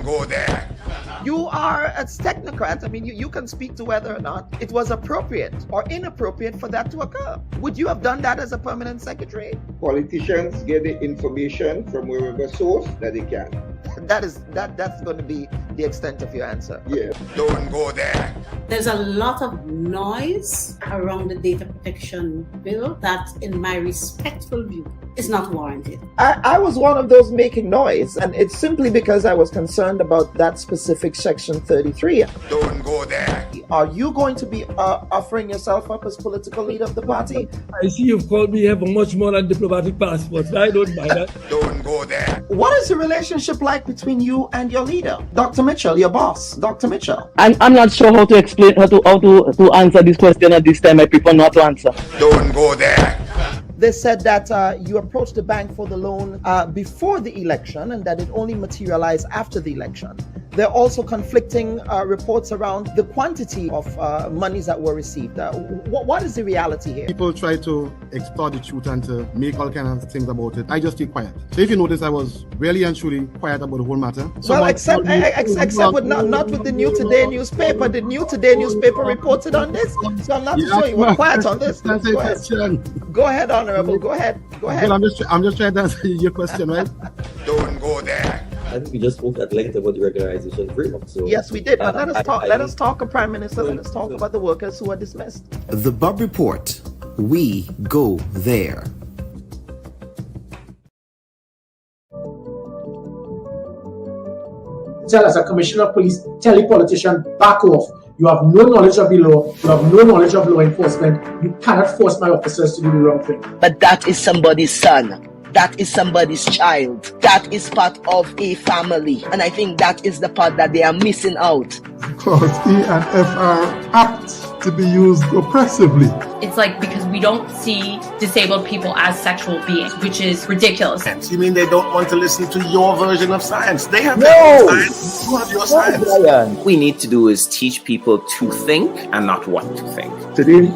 go there. You are a technocrat. I mean, you can speak to whether or not it was appropriate or inappropriate for that to occur. Would you have done that as a permanent secretary? Politicians get the information from wherever source that they can. That's going to be the extent of your answer. Yeah. Don't go there. There's a lot of noise around the data protection bill that, in my respectful view, is not warranted. I was one of those making noise, and it's simply because I was concerned about that specific section 33. Don't go there. Are you going to be offering yourself up as political leader of the party? I see you've called me have a much more than diplomatic passport. I don't mind that. Don't go there. What is the relationship like between you and your leader, Dr. Mitchell, your boss, Dr. Mitchell? I'm not sure how to explain how to answer this question at this time. I prefer not to answer. Don't go there. They said that you approached the bank for the loan before the election and that it only materialized after the election. There are also conflicting reports around the quantity of monies that were received. What is the reality here? People try to extort the truth and to make all kinds of things about it. I just stay quiet. So if you notice, I was really and truly quiet about the whole matter. Well, except with not with the New Today newspaper. The New Today newspaper reported on this, so I'm not sure you were quiet on this. Go ahead, Honorable. Go ahead. Well, I'm just trying to answer your question, right? Don't go there. I think we just spoke at length about the regularization framework. So yes, we did. But let us talk, Prime Minister. Let us talk about the workers who are dismissed. The Bubb Report. We go there. Tell us, a commissioner of police, tell a politician, back off. You have no knowledge of the law. You have no knowledge of law enforcement. You cannot force my officers to do the wrong thing. But that is somebody's son. That is somebody's child. That is part of a family. And I think that is the part that they are missing out. Because E and F are apt to be used oppressively. It's like because we don't see disabled people as sexual beings, which is ridiculous. You mean they don't want to listen to your version of science? They have their own science. You have your science. What we need to do is teach people to think and not what to think. Today,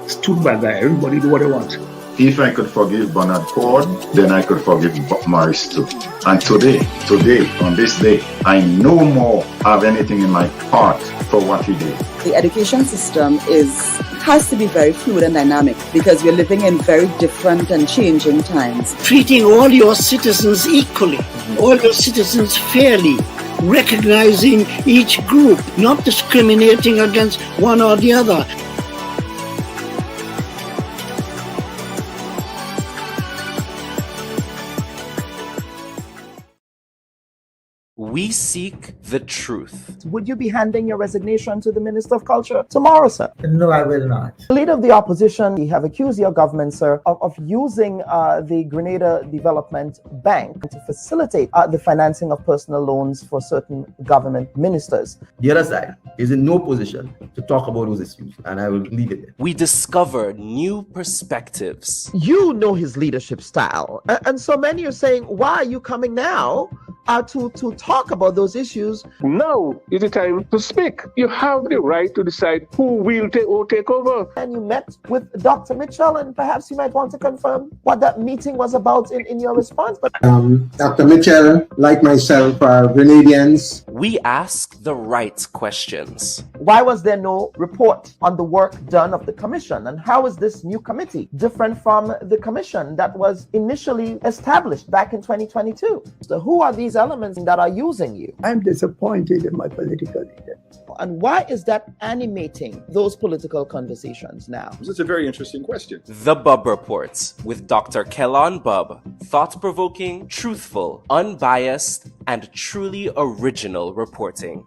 it's too bad that everybody do what they want. If I could forgive Bernard Ford, then I could forgive Bob Morris too. And today, on this day, I no more have anything in my heart for what he did. The education system has to be very fluid and dynamic because we're living in very different and changing times. Treating all your citizens equally, all your citizens fairly, recognizing each group, not discriminating against one or the other. We seek the truth. Would you be handing your resignation to the Minister of Culture tomorrow, sir? No, I will not. The leader of the opposition, we have accused your government, sir, of using the Grenada Development Bank to facilitate the financing of personal loans for certain government ministers. The other side is in no position to talk about those issues, and I will leave it there. We discover new perspectives. You know his leadership style, and so many are saying, why are you coming now to talk about those issues? Now is the time to speak. You have the right to decide who will take over. And you met with Dr. Mitchell, and perhaps you might want to confirm what that meeting was about in your response. But Dr. Mitchell, like myself, are Grenadians. We ask the right questions. Why was there no report on the work done of the commission? And how is this new committee different from the commission that was initially established back in 2022? So who are these elements that are using you? I'm disappointed in my political leader. And why is that animating those political conversations now? This is a very interesting question. The Bubb Report with Dr. Kellan Bubb. Thought-provoking, truthful, unbiased, and truly original reporting.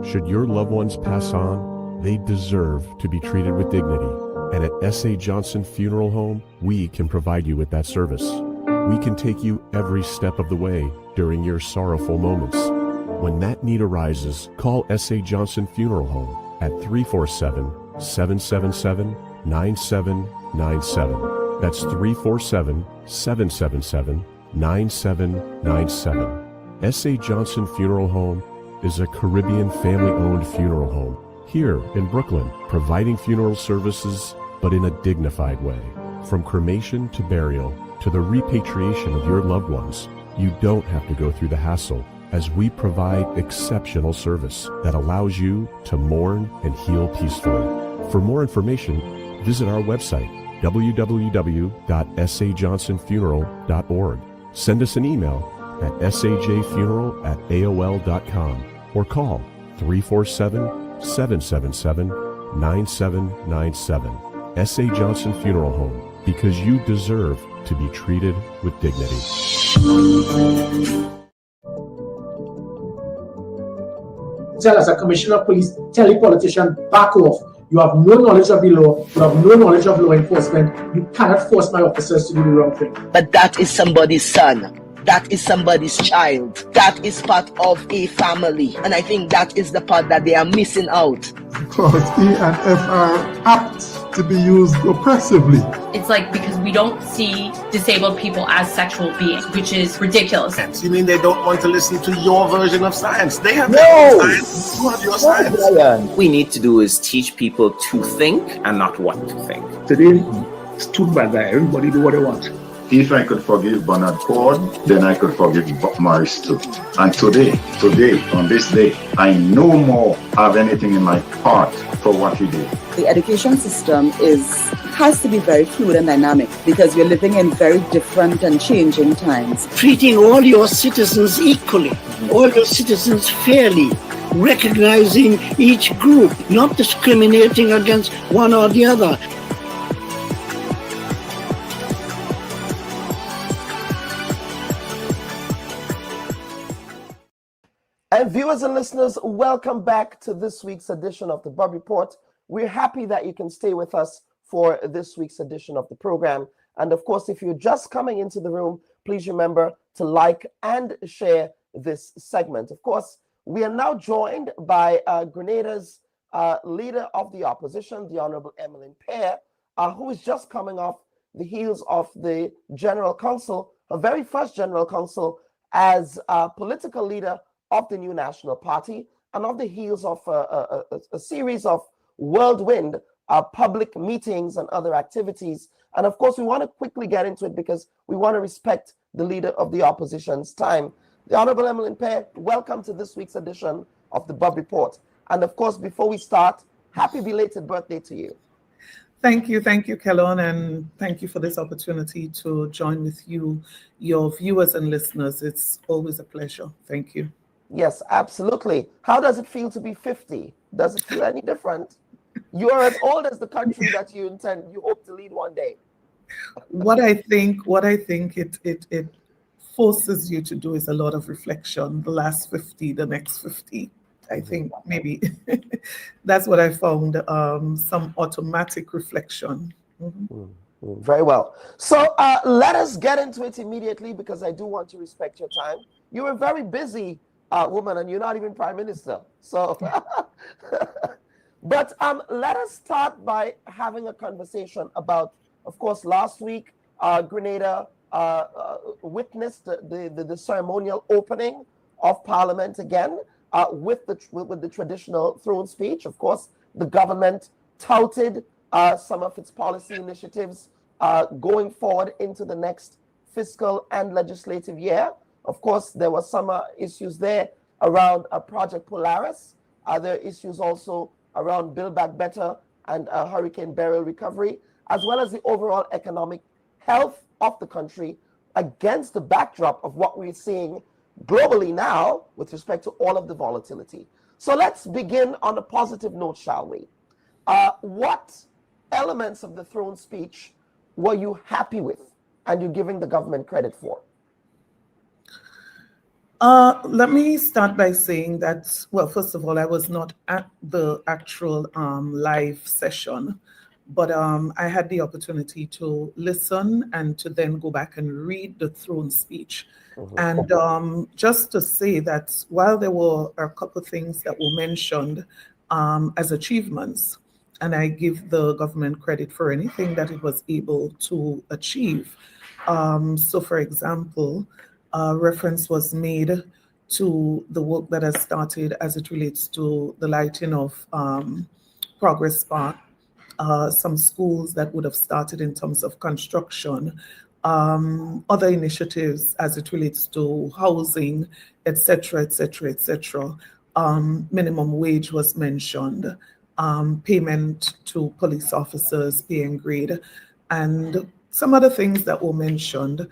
Should your loved ones pass on, they deserve to be treated with dignity. And at S.A. Johnson Funeral Home, we can provide you with that service. We can take you every step of the way during your sorrowful moments. When that need arises, call S.A. Johnson Funeral Home at 347-777-9797. That's 347-777-9797. S.A. Johnson Funeral Home is a Caribbean family-owned funeral home here in Brooklyn, providing funeral services, but in a dignified way. From cremation to burial to the repatriation of your loved ones, you don't have to go through the hassle, as we provide exceptional service that allows you to mourn and heal peacefully. For more information, visit our website, www.sajohnsonfuneral.org. Send us an email at sajfuneral@aol.com or call 347-777-9797. S.A. Johnson Funeral Home, because you deserve to be treated with dignity. Tell us, a commissioner of police, tell a politician, back off. You have no knowledge of the law. You have no knowledge of law enforcement. You cannot force my officers to do the wrong thing. But that is somebody's son. That is somebody's child. That is part of a family. And I think that is the part that they are missing out. Because E and F are apt to be used oppressively. It's like because we don't see disabled people as sexual beings, which is ridiculous. You mean they don't want to listen to your version of science? They have their own science. You have your science. What we need to do is teach people to think and not what to think. Today, stood by that. Everybody do what they want. If I could forgive Bernard Ford, then I could forgive Bob Morris too. And today, on this day, I no more have anything in my heart for what he did. The education system has to be very fluid and dynamic because we're living in very different and changing times. Treating all your citizens equally, all your citizens fairly, recognizing each group, not discriminating against one or the other. And viewers and listeners, welcome back to this week's edition of the Bubb Report. We're happy that you can stay with us for this week's edition of the program. And of course, if you're just coming into the room, please remember to like and share this segment. Of course, we are now joined by Grenada's leader of the opposition, the Honorable Emmalin Pierre, who is just coming off the heels of the General Council, her very first General Council as a political leader of the new National Party, and on the heels of a series of whirlwind public meetings and other activities. And of course, we want to quickly get into it because we want to respect the leader of the opposition's time. The Honorable Emmalin Pierre, welcome to this week's edition of the Bubb Report. And of course, before we start, happy belated birthday to you. Thank you, Kellon, and thank you for this opportunity to join with you, your viewers and listeners. It's always a pleasure. Thank you. Yes, absolutely. How does it feel to be 50? Does it feel any different? You are as old as the country that you hope to lead one day. What I think it forces you to do is a lot of reflection. The last 50, the next 50. I think maybe that's what I found, some automatic reflection. Very well. So let us get into it immediately because I do want to respect your time. You were very busy, woman, and you're not even Prime Minister. So, but let us start by having a conversation about, of course, last week, Grenada witnessed the ceremonial opening of Parliament again with the traditional throne speech. Of course, the government touted some of its policy initiatives going forward into the next fiscal and legislative year. Of course, there were some issues there around Project Polaris. There are issues also around Build Back Better and Hurricane Beryl recovery, as well as the overall economic health of the country against the backdrop of what we're seeing globally now with respect to all of the volatility. So let's begin on a positive note, shall we? What elements of the throne speech were you happy with and you're giving the government credit for? Let me start by saying that, well, first of all, I was not at the actual live session, but I had the opportunity to listen and to then go back and read the throne speech. And just to say that while there were a couple of things that were mentioned as achievements, and I give the government credit for anything that it was able to achieve. So for example, reference was made to the work that has started as it relates to the lighting of Progress Park, some schools that would have started in terms of construction, other initiatives as it relates to housing, etc., etc., etc. Minimum wage was mentioned, payment to police officers, pay and grade, and some other things that were mentioned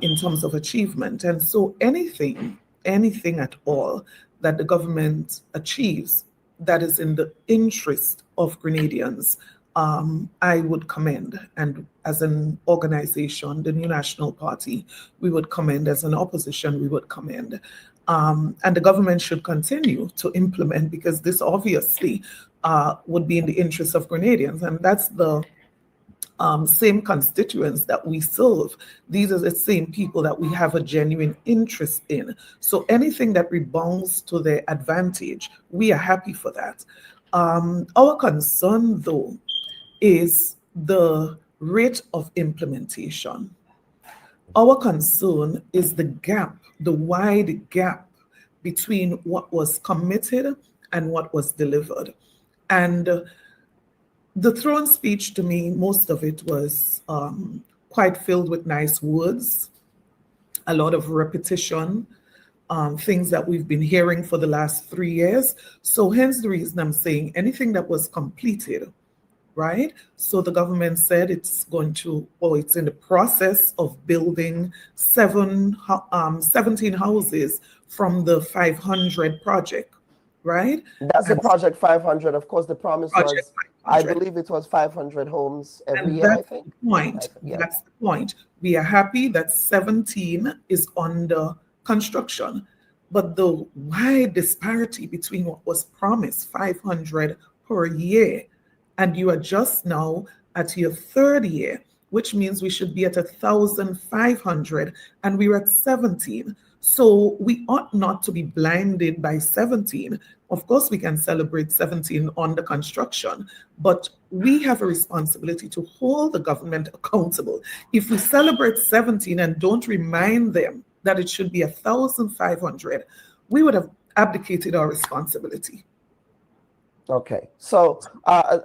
in terms of achievement. And so anything at all that the government achieves that is in the interest of Grenadians, I would commend. And as an organization, the New National Party, we would commend. As an opposition, we would commend. And the government should continue to implement, because this obviously would be in the interest of Grenadians. And that's the same constituents that we serve. These are the same people that we have a genuine interest in. So anything that rebounds to their advantage, we are happy for that. Our concern, though, is the rate of implementation. Our concern is the gap, the wide gap between what was committed and what was delivered. And the throne speech, to me, most of it was quite filled with nice words, a lot of repetition, things that we've been hearing for the last 3 years. So hence the reason I'm saying anything that was completed, right? So the government said it's going to, or it's in the process of building 17 houses from the 500 project, right? That's the Project 500. Of course, the promise was, I believe it was 500 homes every year, I think. That's the point. We are happy that 17 is under construction, but the wide disparity between what was promised, 500 per year, and you are just now at your third year, which means we should be at 1,500, and we're at 17. So we ought not to be blinded by 17. Of course, we can celebrate 17 on the construction, but we have a responsibility to hold the government accountable. If we celebrate 17 and don't remind them that it should be 1,500, we would have abdicated our responsibility. Okay, so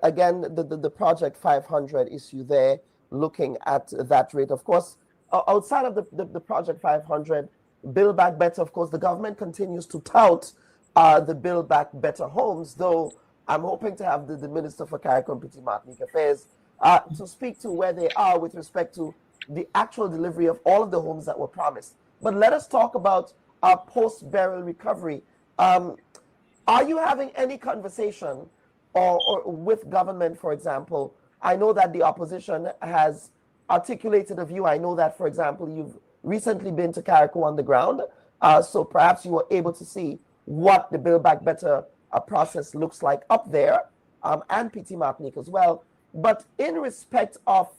again, the Project 500 issue there, looking at that rate. Of course, outside of the Project 500, Build Back Better, of course, the government continues to tout the Build Back Better homes, though I'm hoping to have the Minister for CARICOM, Petit Martinique Affairs, to speak to where they are with respect to the actual delivery of all of the homes that were promised. But let us talk about post-burial recovery. Are you having any conversation or with government, for example? I know that the opposition has articulated a view. I know that, for example, you've recently been to CARICOM on the ground, so perhaps you were able to see what the Build Back Better process looks like up there, and Petit Martinique as well. But in respect of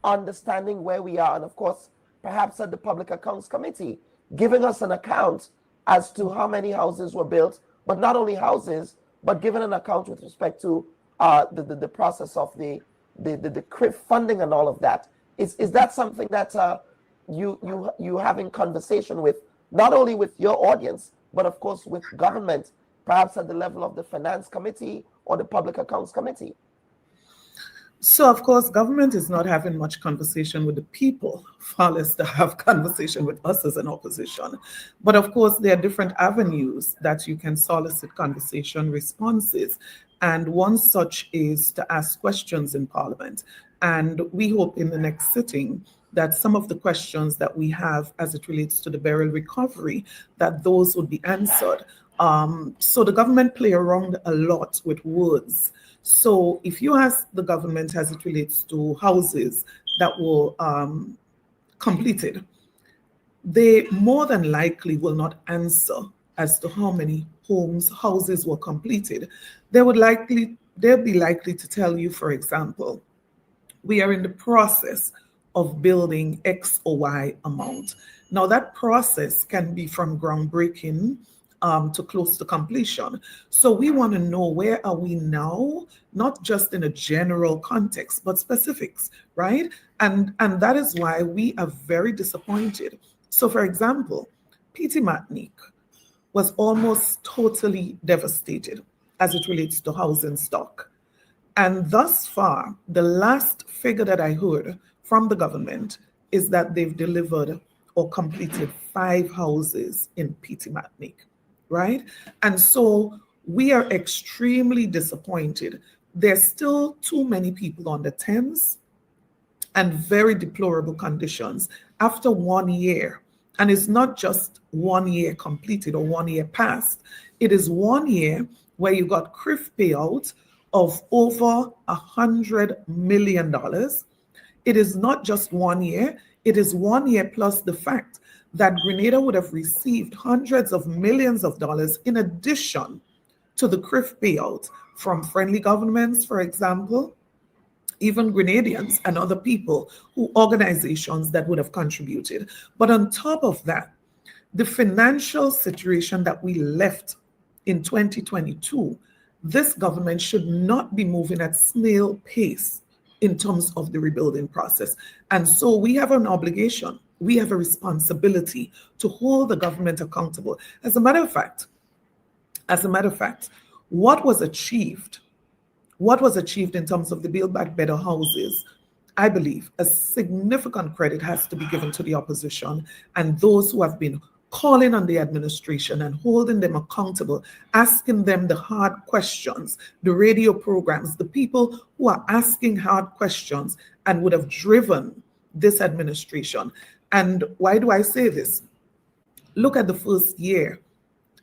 understanding where we are, and of course, perhaps at the Public Accounts Committee, giving us an account as to how many houses were built, but not only houses, but giving an account with respect to the process of the CRIF funding and all of that. Is that something that you having conversation with, not only with your audience, but of course with government, perhaps at the level of the Finance Committee or the Public Accounts Committee? So, of course, government is not having much conversation with the people, far less to have conversation with us as an opposition. But of course, there are different avenues that you can solicit conversation responses. And one such is to ask questions in Parliament. And we hope in the next sitting that some of the questions that we have as it relates to the burial recovery, that those would be answered. So the government play around a lot with words. So if you ask the government as it relates to houses that were completed, they more than likely will not answer as to how many houses were completed. They'll be likely to tell you, for example, we are in the process of building X or Y amount. Now that process can be from groundbreaking to close to completion. So we want to know, where are we now, not just in a general context, but specifics, right? And that is why we are very disappointed. So for example, PT Martinique was almost totally devastated as it relates to housing stock. And thus far, the last figure that I heard from the government is that they've delivered or completed 5 houses in PT Martinique, right? And so we are extremely disappointed. There's still too many people on the Thames and very deplorable conditions after 1 year. And it's not just 1 year completed or 1 year past. It is 1 year where you got CRIF payout of over $100 million. It is not just 1 year, it is 1 year plus the fact that Grenada would have received hundreds of millions of dollars in addition to the CRIF payout from friendly governments, for example, even Grenadians and other people organizations that would have contributed. But on top of that, the financial situation that we left in 2022, this government should not be moving at snail pace in terms of the rebuilding process. And so we have an obligation, we have a responsibility to hold the government accountable. As a matter of fact, what was achieved in terms of the Build Back Better houses, I believe a significant credit has to be given to the opposition and those who have been calling on the administration and holding them accountable, asking them the hard questions, the radio programs, the people who are asking hard questions and would have driven this administration. And why do I say this? Look at the first year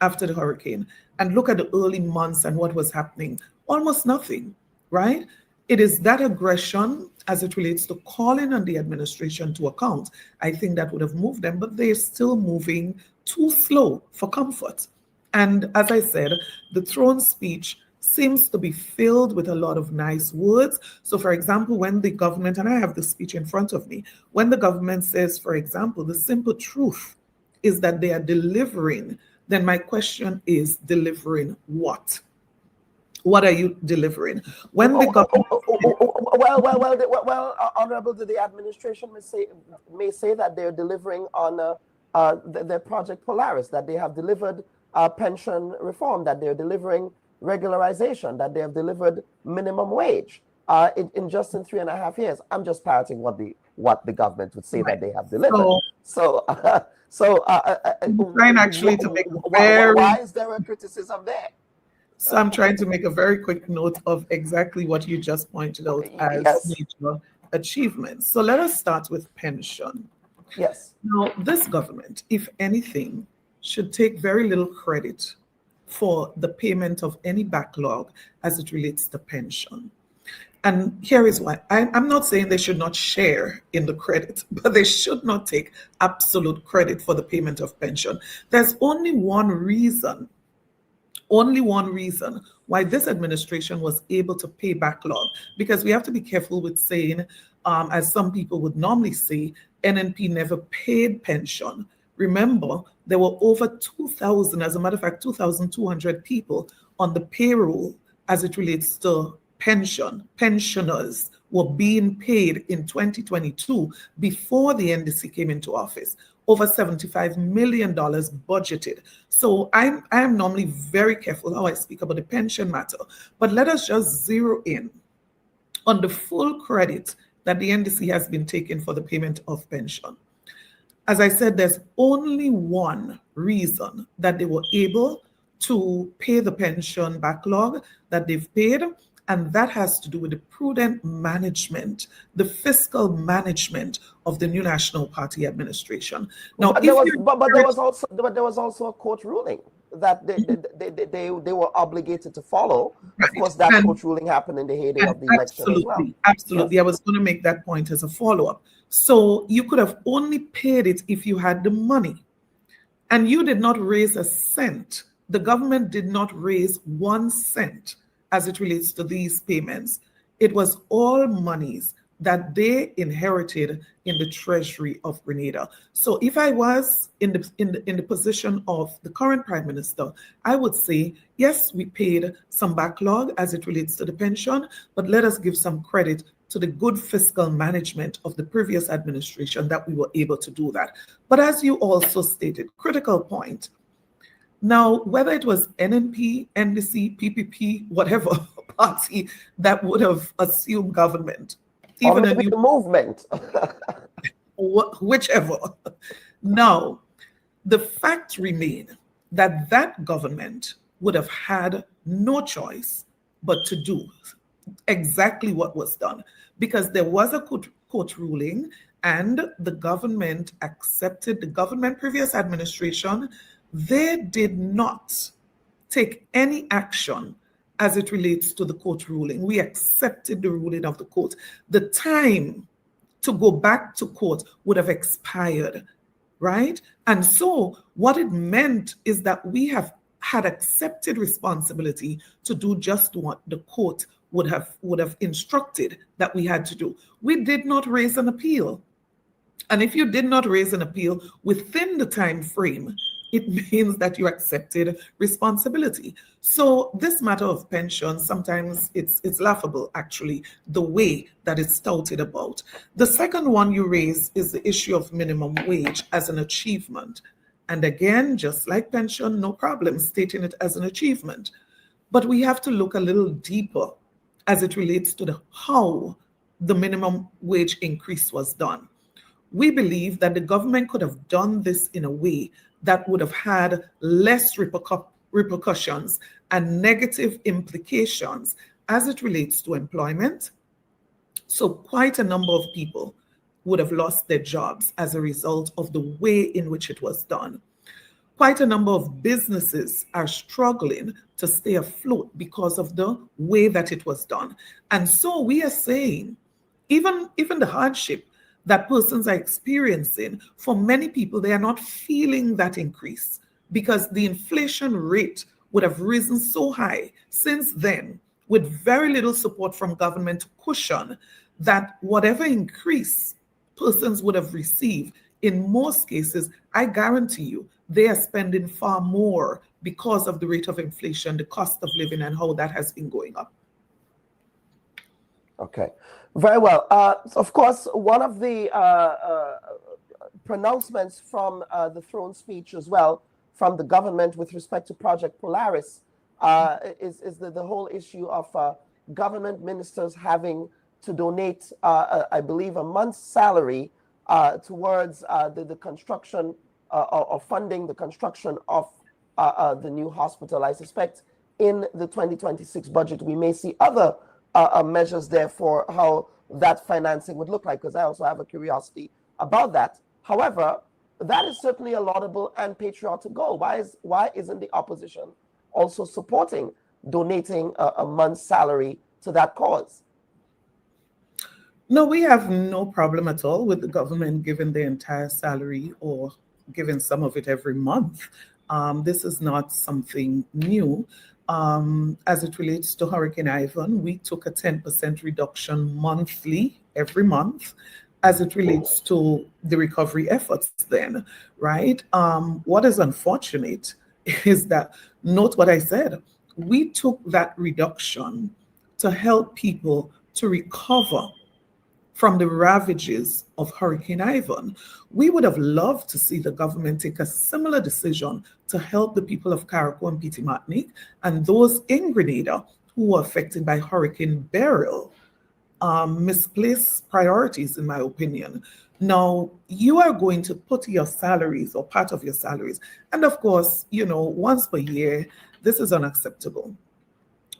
after the hurricane and look at the early months and what was happening. Almost nothing, right? It is that aggression as it relates to calling on the administration to account. I think that would have moved them, but they're still moving too slow for comfort. And as I said, the throne speech seems to be filled with a lot of nice words. So for example, when the government, and I have the speech in front of me, when the government says, for example, the simple truth is that they are delivering, then my question is, delivering what? What are you delivering? When the government... Honorable, the administration may say that they're delivering on their Project Polaris, that they have delivered pension reform, that they're delivering regularization, that they have delivered minimum wage in 3.5 years. I'm just parroting what the government would say that they have delivered. I'm trying actually to make why is there a criticism there? So I'm trying to make a very quick note of exactly what you just pointed out as major achievements. So let us start with pension. Yes. Now, this government, if anything, should take very little credit for the payment of any backlog as it relates to pension. And here is why. I'm not saying they should not share in the credit, but they should not take absolute credit for the payment of pension. There's only one reason why this administration was able to pay backlog, because we have to be careful with saying, as some people would normally say, NNP never paid pension. Remember, there were over 2,000, as a matter of fact, 2,200 people on the payroll as it relates to pension. Pensioners were being paid in 2022 before the NDC came into office. Over $75 million budgeted. So I am normally very careful how I speak about the pension matter, but let us just zero in on the full credit that the NDC has been taking for the payment of pension. As I said, there's only one reason that they were able to pay the pension backlog that they've paid, and that has to do with the prudent management, the fiscal management of the new National Party administration. Now, but there was also a court ruling. that they were obligated to follow. Of course, that court ruling happened in the heyday of the election as well. Absolutely. Yes. I was going to make that point as a follow-up. So you could have only paid it if you had the money. And you did not raise a cent. The government did not raise 1 cent as it relates to these payments. It was all monies that they inherited in the treasury of Grenada. So if I was in the position of the current Prime Minister, I would say, yes, we paid some backlog as it relates to the pension, but let us give some credit to the good fiscal management of the previous administration that we were able to do that. But as you also stated, critical point. Now, whether it was NNP, NDC, PPP, whatever party that would have assumed government, even a new movement, whichever. Now, the fact remains that that government would have had no choice but to do exactly what was done, because there was a court ruling and the government accepted, the government previous administration, they did not take any action as it relates to the court ruling. We accepted the ruling of the court. The time to go back to court would have expired, right? And so what it meant is that we had accepted responsibility to do just what the court would have instructed that we had to do. We did not raise an appeal. And if you did not raise an appeal within the time frame, it means that you accepted responsibility. So this matter of pension, sometimes it's laughable, actually, the way that it's touted about. The second one you raise is the issue of minimum wage as an achievement. And again, just like pension, no problem stating it as an achievement. But we have to look a little deeper as it relates to how the minimum wage increase was done. We believe that the government could have done this in a way that would have had less repercussions and negative implications as it relates to employment. So quite a number of people would have lost their jobs as a result of the way in which it was done. Quite a number of businesses are struggling to stay afloat because of the way that it was done. And so we are saying, even the hardship that persons are experiencing, for many people, they are not feeling that increase because the inflation rate would have risen so high since then, with very little support from government to cushion that whatever increase persons would have received, in most cases, I guarantee you, they are spending far more because of the rate of inflation, the cost of living, and how that has been going up. Okay, very well. Of course, one of the pronouncements from the throne speech as well, from the government with respect to Project Polaris, is the whole issue of government ministers having to donate, I believe, a month's salary towards the construction or funding the construction of the new hospital. I suspect in the 2026 budget, we may see other measures there for how that financing would look like, because I also have a curiosity about that. However, that is certainly a laudable and patriotic goal. Why isn't the opposition also supporting donating a month's salary to that cause? No, we have no problem at all with the government giving the entire salary or giving some of it every month. This is not something new. As it relates to Hurricane Ivan, we took a 10% reduction monthly, every month, as it relates to the recovery efforts then, right? What is unfortunate is that, note what I said, we took that reduction to help people to recover from the ravages of Hurricane Ivan. We would have loved to see the government take a similar decision to help the people of Carriacou and Petite Martinique and those in Grenada who were affected by Hurricane Beryl. Misplaced priorities, in my opinion. Now, you are going to put your salaries or part of your salaries, and of course, once per year, this is unacceptable.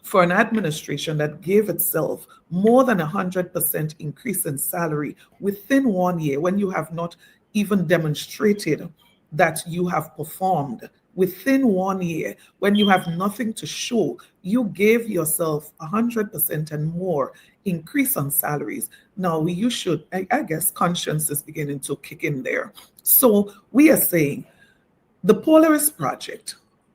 For an administration that gave itself more than 100% increase in salary within 1 year, when you have not even demonstrated that you have performed within 1 year, when you have nothing to show, you gave yourself 100% and more increase on salaries. Now you should, I guess conscience is beginning to kick in there. So we are saying the Polaris project,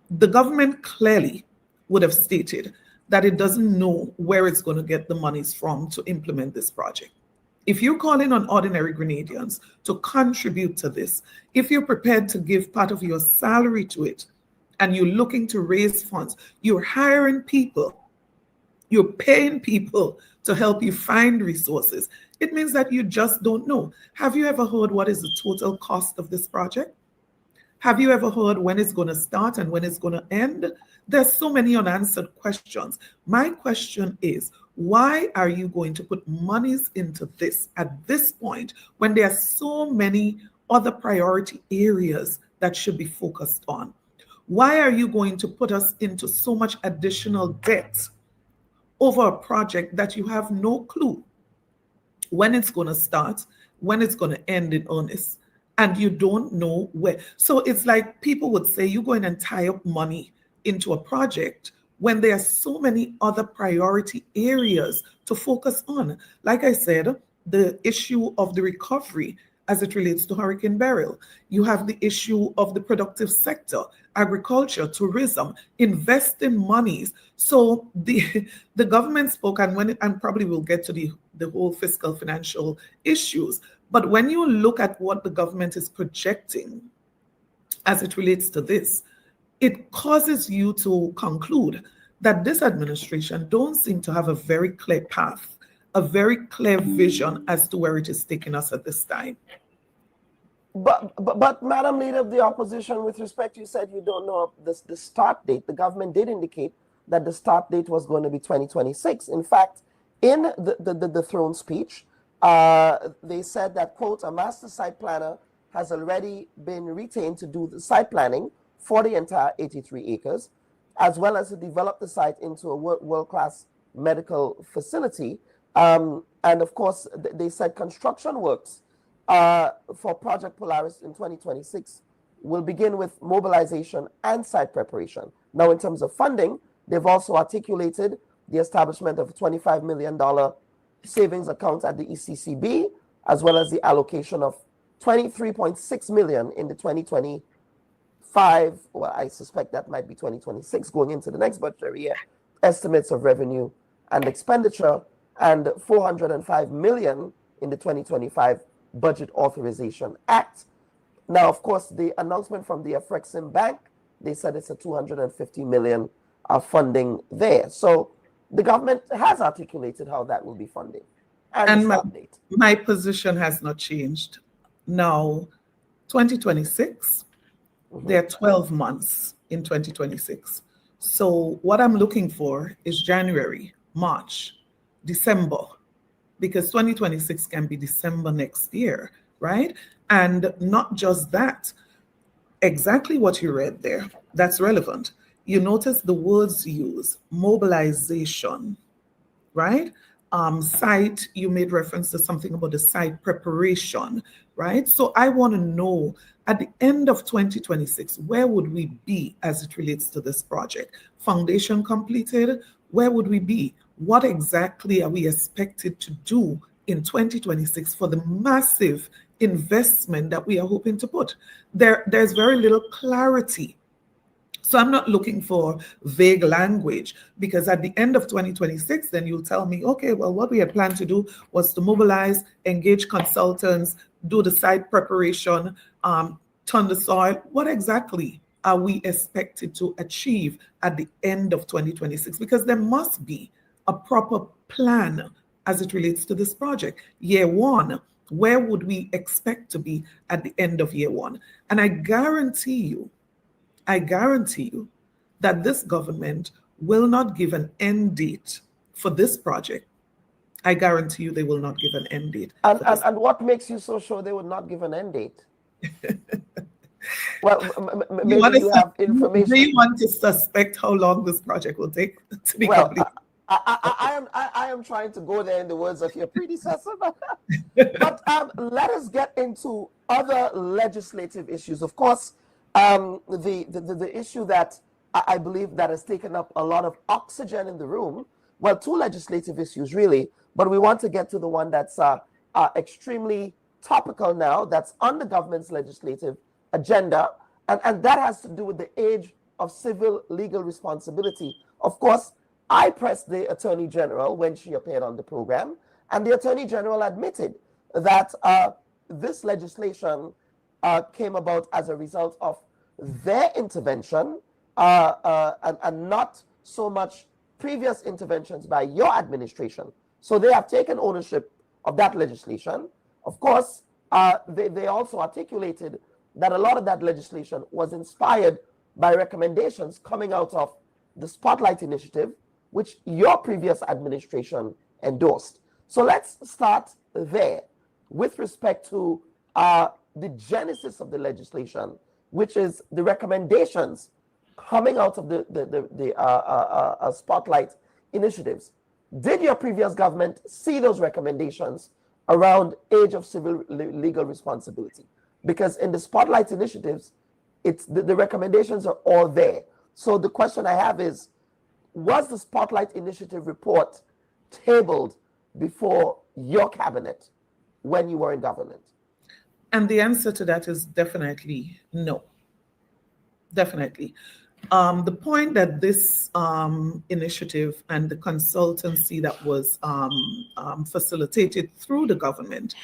the government clearly would have stated that it doesn't know where it's going to get the monies from to implement this project. If you're calling on ordinary Grenadians to contribute to this, if you're prepared to give part of your salary to it, and you're looking to raise funds, you're hiring people, you're paying people to help you find resources, it means that you just don't know. Have you ever heard what is the total cost of this project? Have you ever heard when it's going to start and when it's going to end? There's so many unanswered questions. My question is, why are you going to put monies into this at this point when there are so many other priority areas that should be focused on? Why are you going to put us into so much additional debt over a project that you have no clue when it's going to start, when it's going to end in earnest, and you don't know where? So it's like people would say, you're going and tie up money into a project when there are so many other priority areas to focus on. Like I said, the issue of the recovery as it relates to Hurricane Beryl. You have the issue of the productive sector, agriculture, tourism, investing monies. So the government spoke, and probably we'll get to the whole fiscal financial issues. But when you look at what the government is projecting as it relates to this, it causes you to conclude that this administration don't seem to have a very clear path, a very clear vision as to where it is taking us at this time. But Madam Leader of the Opposition, with respect, you said you don't know the start date. The government did indicate that the start date was going to be 2026. In fact, in the throne speech, they said that, quote, a master site planner has already been retained to do the site planning for the entire 83 acres, as well as to develop the site into a world-class medical facility. And of course, they said construction works for Project Polaris in 2026 will begin with mobilization and site preparation. Now, in terms of funding, they've also articulated the establishment of a $25 million savings account at the ECCB, as well as the allocation of $23.6 million in the 2025, well, I suspect that might be 2026, going into the next budgetary year, estimates of revenue and expenditure, and $405 million in the 2025 Budget Authorization Act. Now, of course, the announcement from the Afrexim Bank, they said it's a $250 million funding there. So the government has articulated how that will be funded. And my position has not changed. Now, 2026, there are 12 months in 2026. So what I'm looking for is January, March, December, because 2026 can be December next year, right? And not just that, exactly what you read there, that's relevant. You notice the words used, mobilization, right? Site, you made reference to something about the site preparation, right? So I want to know at the end of 2026, where would we be as it relates to this project? Foundation completed, where would we be? What exactly are we expected to do in 2026 for the massive investment that we are hoping to put? There's very little clarity. So I'm not looking for vague language, because at the end of 2026, then you'll tell me, okay, well, what we had planned to do was to mobilize, engage consultants, do the site preparation, turn the soil. What exactly are we expected to achieve at the end of 2026? Because there must be a proper plan as it relates to this project. Year one, where would we expect to be at the end of year one? And I guarantee you that this government will not give an end date for this project. I guarantee you they will not give an end date. And what makes you so sure they would not give an end date? Well, maybe you have information. Do you want to suspect how long this project will take to be complete? I am trying to go there in the words of your predecessor. But let us get into other legislative issues. Of course, The issue that I believe that has taken up a lot of oxygen in the room, well, two legislative issues really, but we want to get to the one that's extremely topical now, that's on the government's legislative agenda, and that has to do with the age of civil legal responsibility. Of course, I pressed the Attorney General when she appeared on the program, and the Attorney General admitted that this legislation came about as a result of their intervention and not so much previous interventions by your administration. So they have taken ownership of that legislation. Of course, they also articulated that a lot of that legislation was inspired by recommendations coming out of the Spotlight Initiative, which your previous administration endorsed. So let's start there with respect to the genesis of the legislation, which is the recommendations coming out of the Spotlight initiatives. Did your previous government see those recommendations around age of civil legal responsibility? Because in the Spotlight initiatives, it's the recommendations are all there. So the question I have is, was the Spotlight Initiative report tabled before your cabinet when you were in government? And the answer to that is definitely no. Definitely. The point that this initiative and the consultancy that was facilitated through the government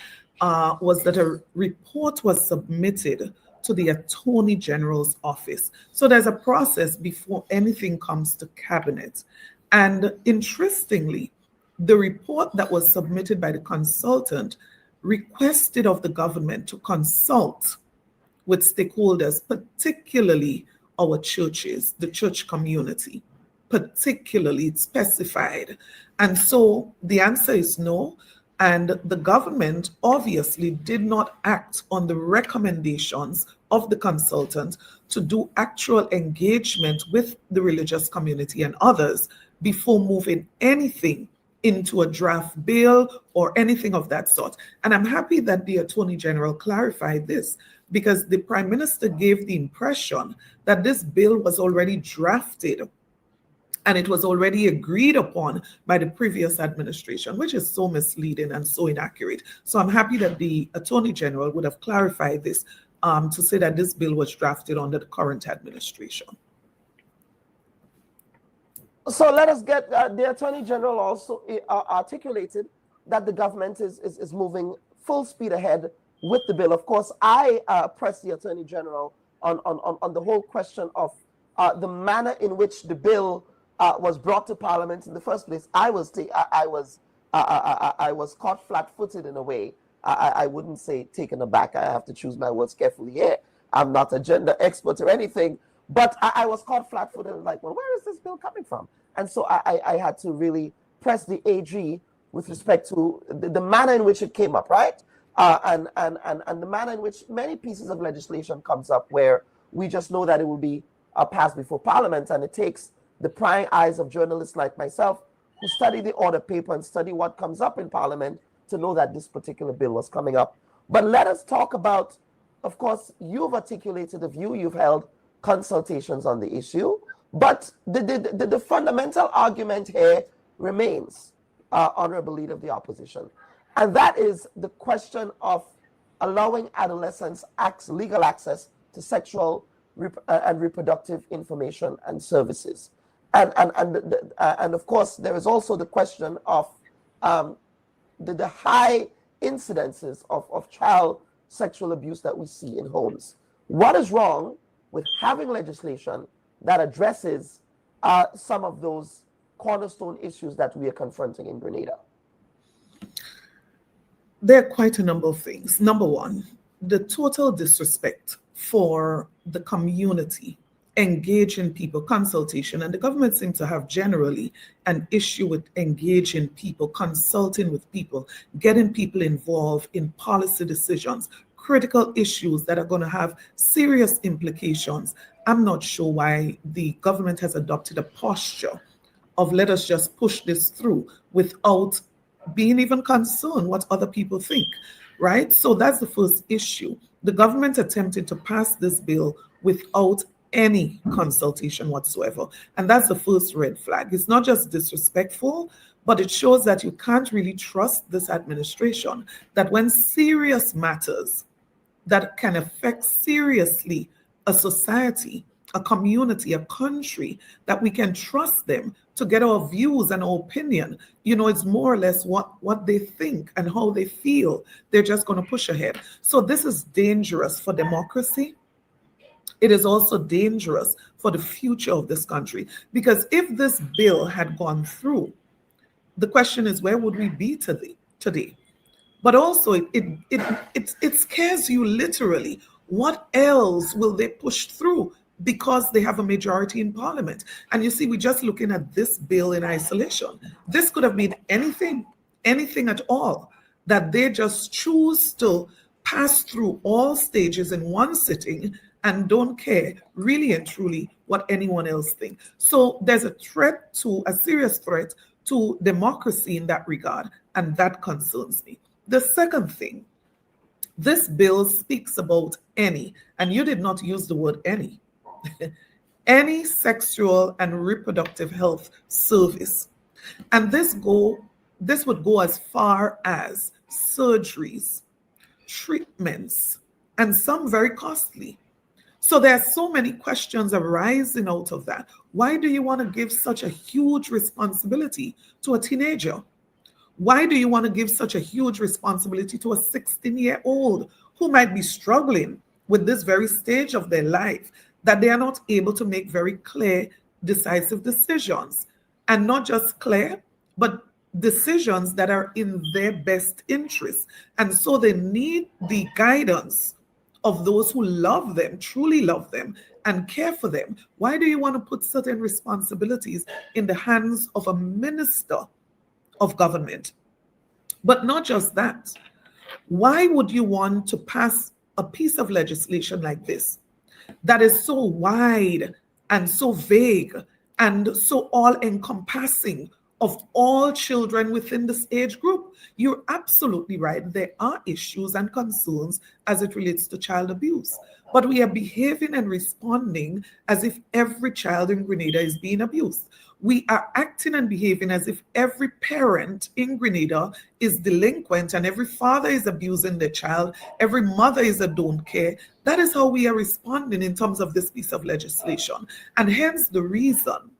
was that a report was submitted to the Attorney General's office. So there's a process before anything comes to cabinet. And interestingly, the report that was submitted by the consultant requested of the government to consult with stakeholders, particularly our churches, the church community, particularly it's specified. And so the answer is no. And the government obviously did not act on the recommendations of the consultant to do actual engagement with the religious community and others before moving anything into a draft bill or anything of that sort. And I'm happy that the Attorney General clarified this, because the Prime Minister gave the impression that this bill was already drafted and it was already agreed upon by the previous administration, which is so misleading and so inaccurate. So I'm happy that the Attorney General would have clarified this to say that this bill was drafted under the current administration. So let us get, the Attorney General also articulated that the government is moving full speed ahead with the bill. Of course, I pressed the Attorney General on the whole question of the manner in which the bill was brought to Parliament in the first place. I was caught flat-footed in a way. I wouldn't say taken aback. I have to choose my words carefully here. I'm not a gender expert or anything, but I was caught flat-footed and like, well, where is this bill coming from? And so I had to really press the AG with respect to the manner in which it came up, right? And the manner in which many pieces of legislation comes up where we just know that it will be passed before Parliament, and it takes the prying eyes of journalists like myself who study the order paper and study what comes up in Parliament to know that this particular bill was coming up. But let us talk about, of course, you've articulated a view, you've held consultations on the issue, but the fundamental argument here remains, Honorable Leader of the Opposition, and that is the question of allowing adolescents legal access to sexual and reproductive information and services. And of course, there is also the question of the high incidences of child sexual abuse that we see in homes. What is wrong with having legislation that addresses some of those cornerstone issues that we are confronting in Grenada? There are quite a number of things. Number one, the total disrespect for the community, engaging people, consultation, and the government seems to have generally an issue with engaging people, consulting with people, getting people involved in policy decisions, critical issues that are going to have serious implications. I'm not sure why the government has adopted a posture of let us just push this through without being even concerned what other people think, right? So that's the first issue. The government attempted to pass this bill without any consultation whatsoever. And that's the first red flag. It's not just disrespectful, but it shows that you can't really trust this administration, that when serious matters that can affect seriously a society, a community, a country, that we can trust them to get our views and our opinion. You know, it's more or less what they think and how they feel. They're just going to push ahead. So this is dangerous for democracy. It is also dangerous for the future of this country, because if this bill had gone through, the question is, where would we be today? But also it scares you literally. What else will they push through because they have a majority in parliament? And you see, we're just looking at this bill in isolation. This could have been anything at all, that they just choose to pass through all stages in one sitting and don't care really and truly what anyone else thinks. So there's a serious threat to democracy in that regard, and that concerns me. The second thing, this bill speaks about any, and you did not use the word any, any sexual and reproductive health service. And this would go as far as surgeries, treatments, and some very costly. So there are so many questions arising out of that. Why do you want to give such a huge responsibility to a teenager? Why do you want to give such a huge responsibility to a 16-year-old who might be struggling with this very stage of their life, that they are not able to make very clear, decisive decisions? And not just clear, but decisions that are in their best interest. And so they need the guidance of those who love them, truly love them, and care for them. Why do you want to put certain responsibilities in the hands of a minister of government? But not just that. Why would you want to pass a piece of legislation like this that is so wide and so vague and so all-encompassing of all children within this age group? You're absolutely right. There are issues and concerns as it relates to child abuse, but we are behaving and responding as if every child in Grenada is being abused. We are acting and behaving as if every parent in Grenada is delinquent and every father is abusing their child, every mother is a don't care. That is how we are responding in terms of this piece of legislation. And hence the reason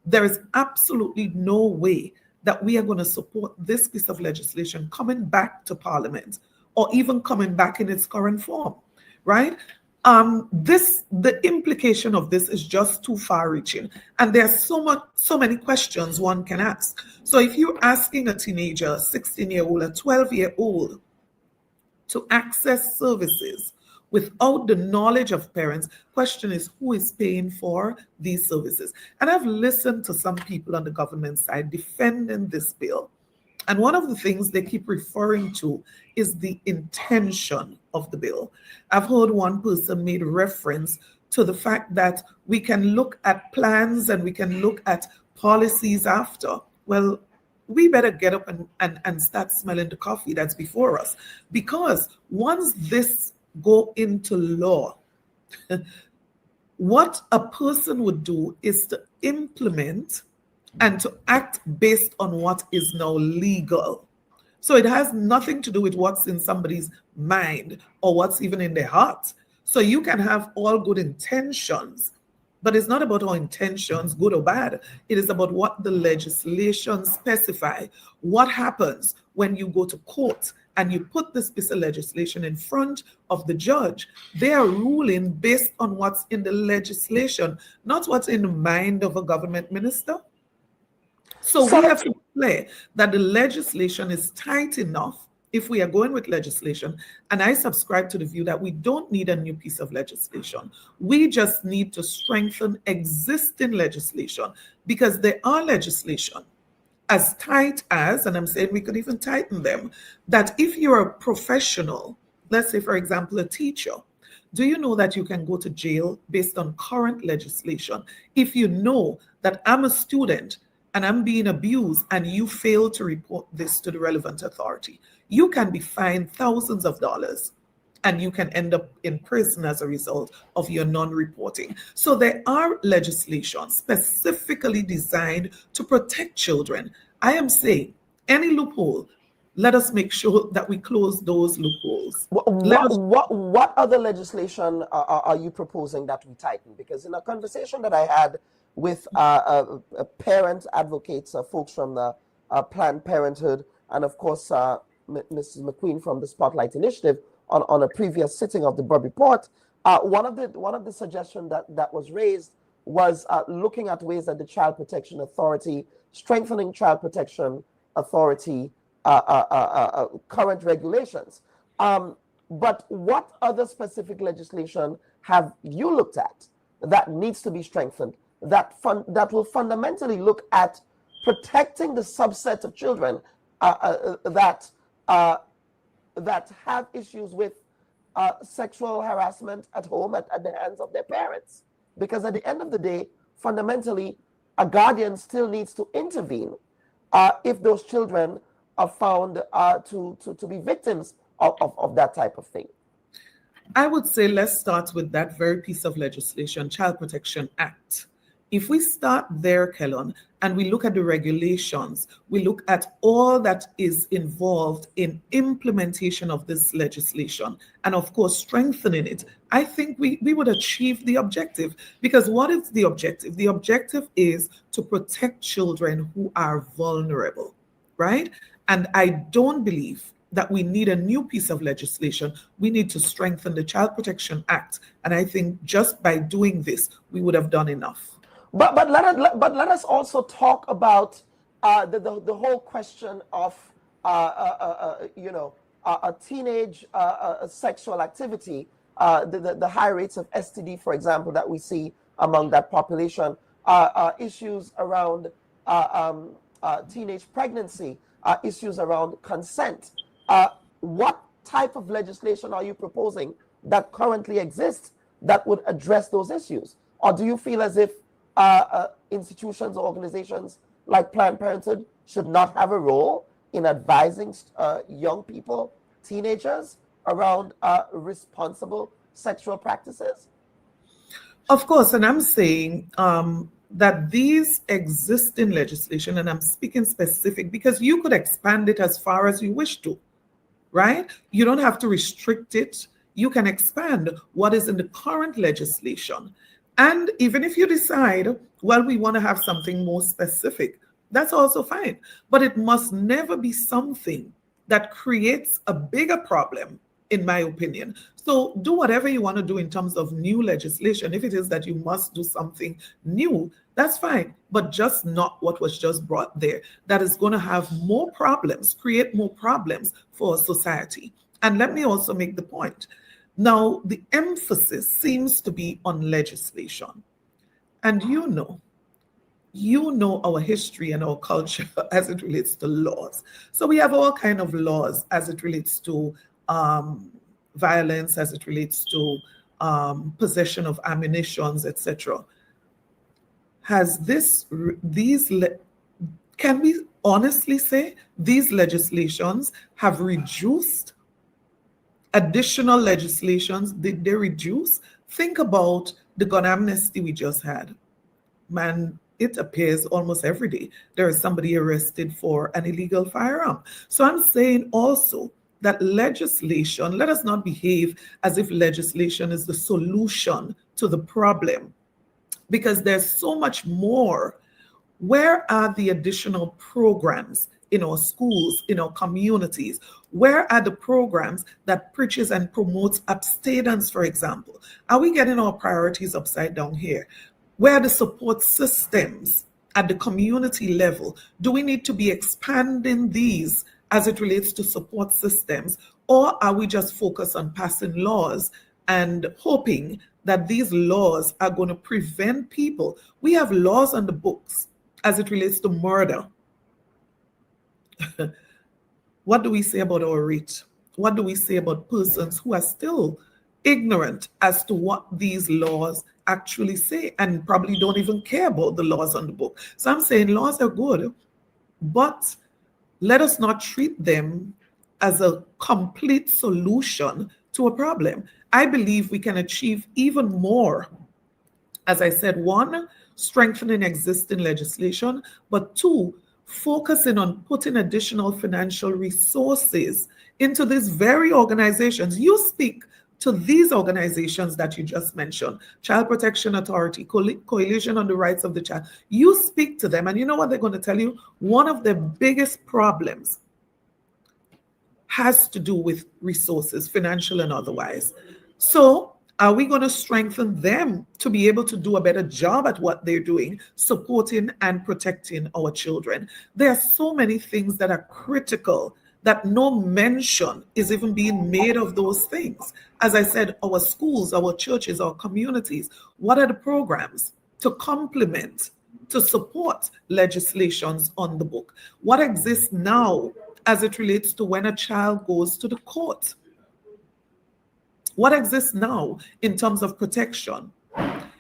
there is absolutely no way that we are going to support this piece of legislation coming back to Parliament or even coming back in its current form, right? The implication of this is just too far-reaching, and there's so many questions one can ask. So if you're asking a teenager, a 16-year-old, a 12-year-old to access services without the knowledge of parents, question is, who is paying for these services? And I've listened to some people on the government side defending this bill. And one of the things they keep referring to is the intention of the bill. I've heard one person made reference to the fact that we can look at plans and we can look at policies after. Well, we better get up and start smelling the coffee that's before us, because once this go into law, what a person would do is to implement and to act based on what is now legal. So it has nothing to do with what's in somebody's mind or what's even in their heart. So you can have all good intentions, but it's not about our intentions, good or bad. It is about what the legislation specify. What happens when you go to court and you put this piece of legislation in front of the judge? They are ruling based on what's in the legislation, not what's in the mind of a government minister. So we have to declare that the legislation is tight enough if we are going with legislation. And I subscribe to the view that we don't need a new piece of legislation. We just need to strengthen existing legislation, because there are legislation as tight as, and I'm saying we could even tighten them, that if you're a professional, let's say, for example, a teacher, do you know that you can go to jail based on current legislation if you know that I'm a student and I'm being abused and you fail to report this to the relevant authority? You can be fined thousands of dollars. and you can end up in prison as a result of your non-reporting. So there are legislations specifically designed to protect children. I am saying any loophole, let us make sure that we close those loopholes. What other legislation are you proposing that we tighten? Because in a conversation that I had with parent advocates, folks from the Planned Parenthood, and of course Mrs. McQueen from the Spotlight Initiative on a previous sitting of the Bubb Report, one of the suggestions that was raised was looking at ways that the Child Protection Authority, strengthening Child Protection Authority current regulations. But what other specific legislation have you looked at that needs to be strengthened, that will fundamentally look at protecting the subset of children that have issues with sexual harassment at home at the hands of their parents? Because at the end of the day, fundamentally, a guardian still needs to intervene if those children are found to be victims of that type of thing. I would say let's start with that very piece of legislation, Child Protection Act. If we start there, Kellon, and we look at the regulations, we look at all that is involved in implementation of this legislation, and of course, strengthening it, I think we would achieve the objective. Because what is the objective? The objective is to protect children who are vulnerable, right? And I don't believe that we need a new piece of legislation. We need to strengthen the Child Protection Act. And I think just by doing this, we would have done enough. But let us also talk about the whole question of teenage sexual activity, the high rates of STD, for example, that we see among that population, issues around teenage pregnancy, issues around consent. What type of legislation are you proposing that currently exists that would address those issues? Or do you feel as if institutions or organizations like Planned Parenthood should not have a role in advising young people, teenagers, around responsible sexual practices? Of course, and I'm saying that these existing legislation, and I'm speaking specific because you could expand it as far as you wish to, right? You don't have to restrict it. You can expand what is in the current legislation. And even if you decide, well, we want to have something more specific, that's also fine. But it must never be something that creates a bigger problem, in my opinion. So do whatever you want to do in terms of new legislation. If it is that you must do something new, that's fine. But just not what was just brought there. That is going to have more problems, create more problems for society. And let me also make the point. Now, the emphasis seems to be on legislation. And you know our history and our culture as it relates to laws. So we have all kinds of laws as it relates to violence, as it relates to possession of ammunitions, etc. Can we honestly say these legislations have reduced? Additional legislations, did they reduce? Think about the gun amnesty we just had. Man, it appears almost every day there is somebody arrested for an illegal firearm. So I'm saying also that legislation, let us not behave as if legislation is the solution to the problem, because there's so much more. Where are the additional programs in our schools, in our communities? Where are the programs that preaches and promotes abstinence, for example? Are we getting our priorities upside down here? Where are the support systems at the community level? Do we need to be expanding these as it relates to support systems? Or are we just focused on passing laws and hoping that these laws are going to prevent people? We have laws on the books as it relates to murder. What do we say about our rate? What do we say about persons who are still ignorant as to what these laws actually say and probably don't even care about the laws on the book? So I'm saying laws are good, but let us not treat them as a complete solution to a problem. I believe we can achieve even more. As I said, one, strengthening existing legislation, but two, focusing on putting additional financial resources into these very organizations. You speak to these organizations that you just mentioned, Child Protection Authority, Coalition on the Rights of the Child. You speak to them, and you know what they're going to tell you? One of the biggest problems has to do with resources, financial and otherwise. So are we going to strengthen them to be able to do a better job at what they're doing, supporting and protecting our children? There are so many things that are critical that no mention is even being made of those things. As I said, our schools, our churches, our communities, what are the programs to complement, to support legislations on the book? What exists now as it relates to when a child goes to the court? What exists now in terms of protection,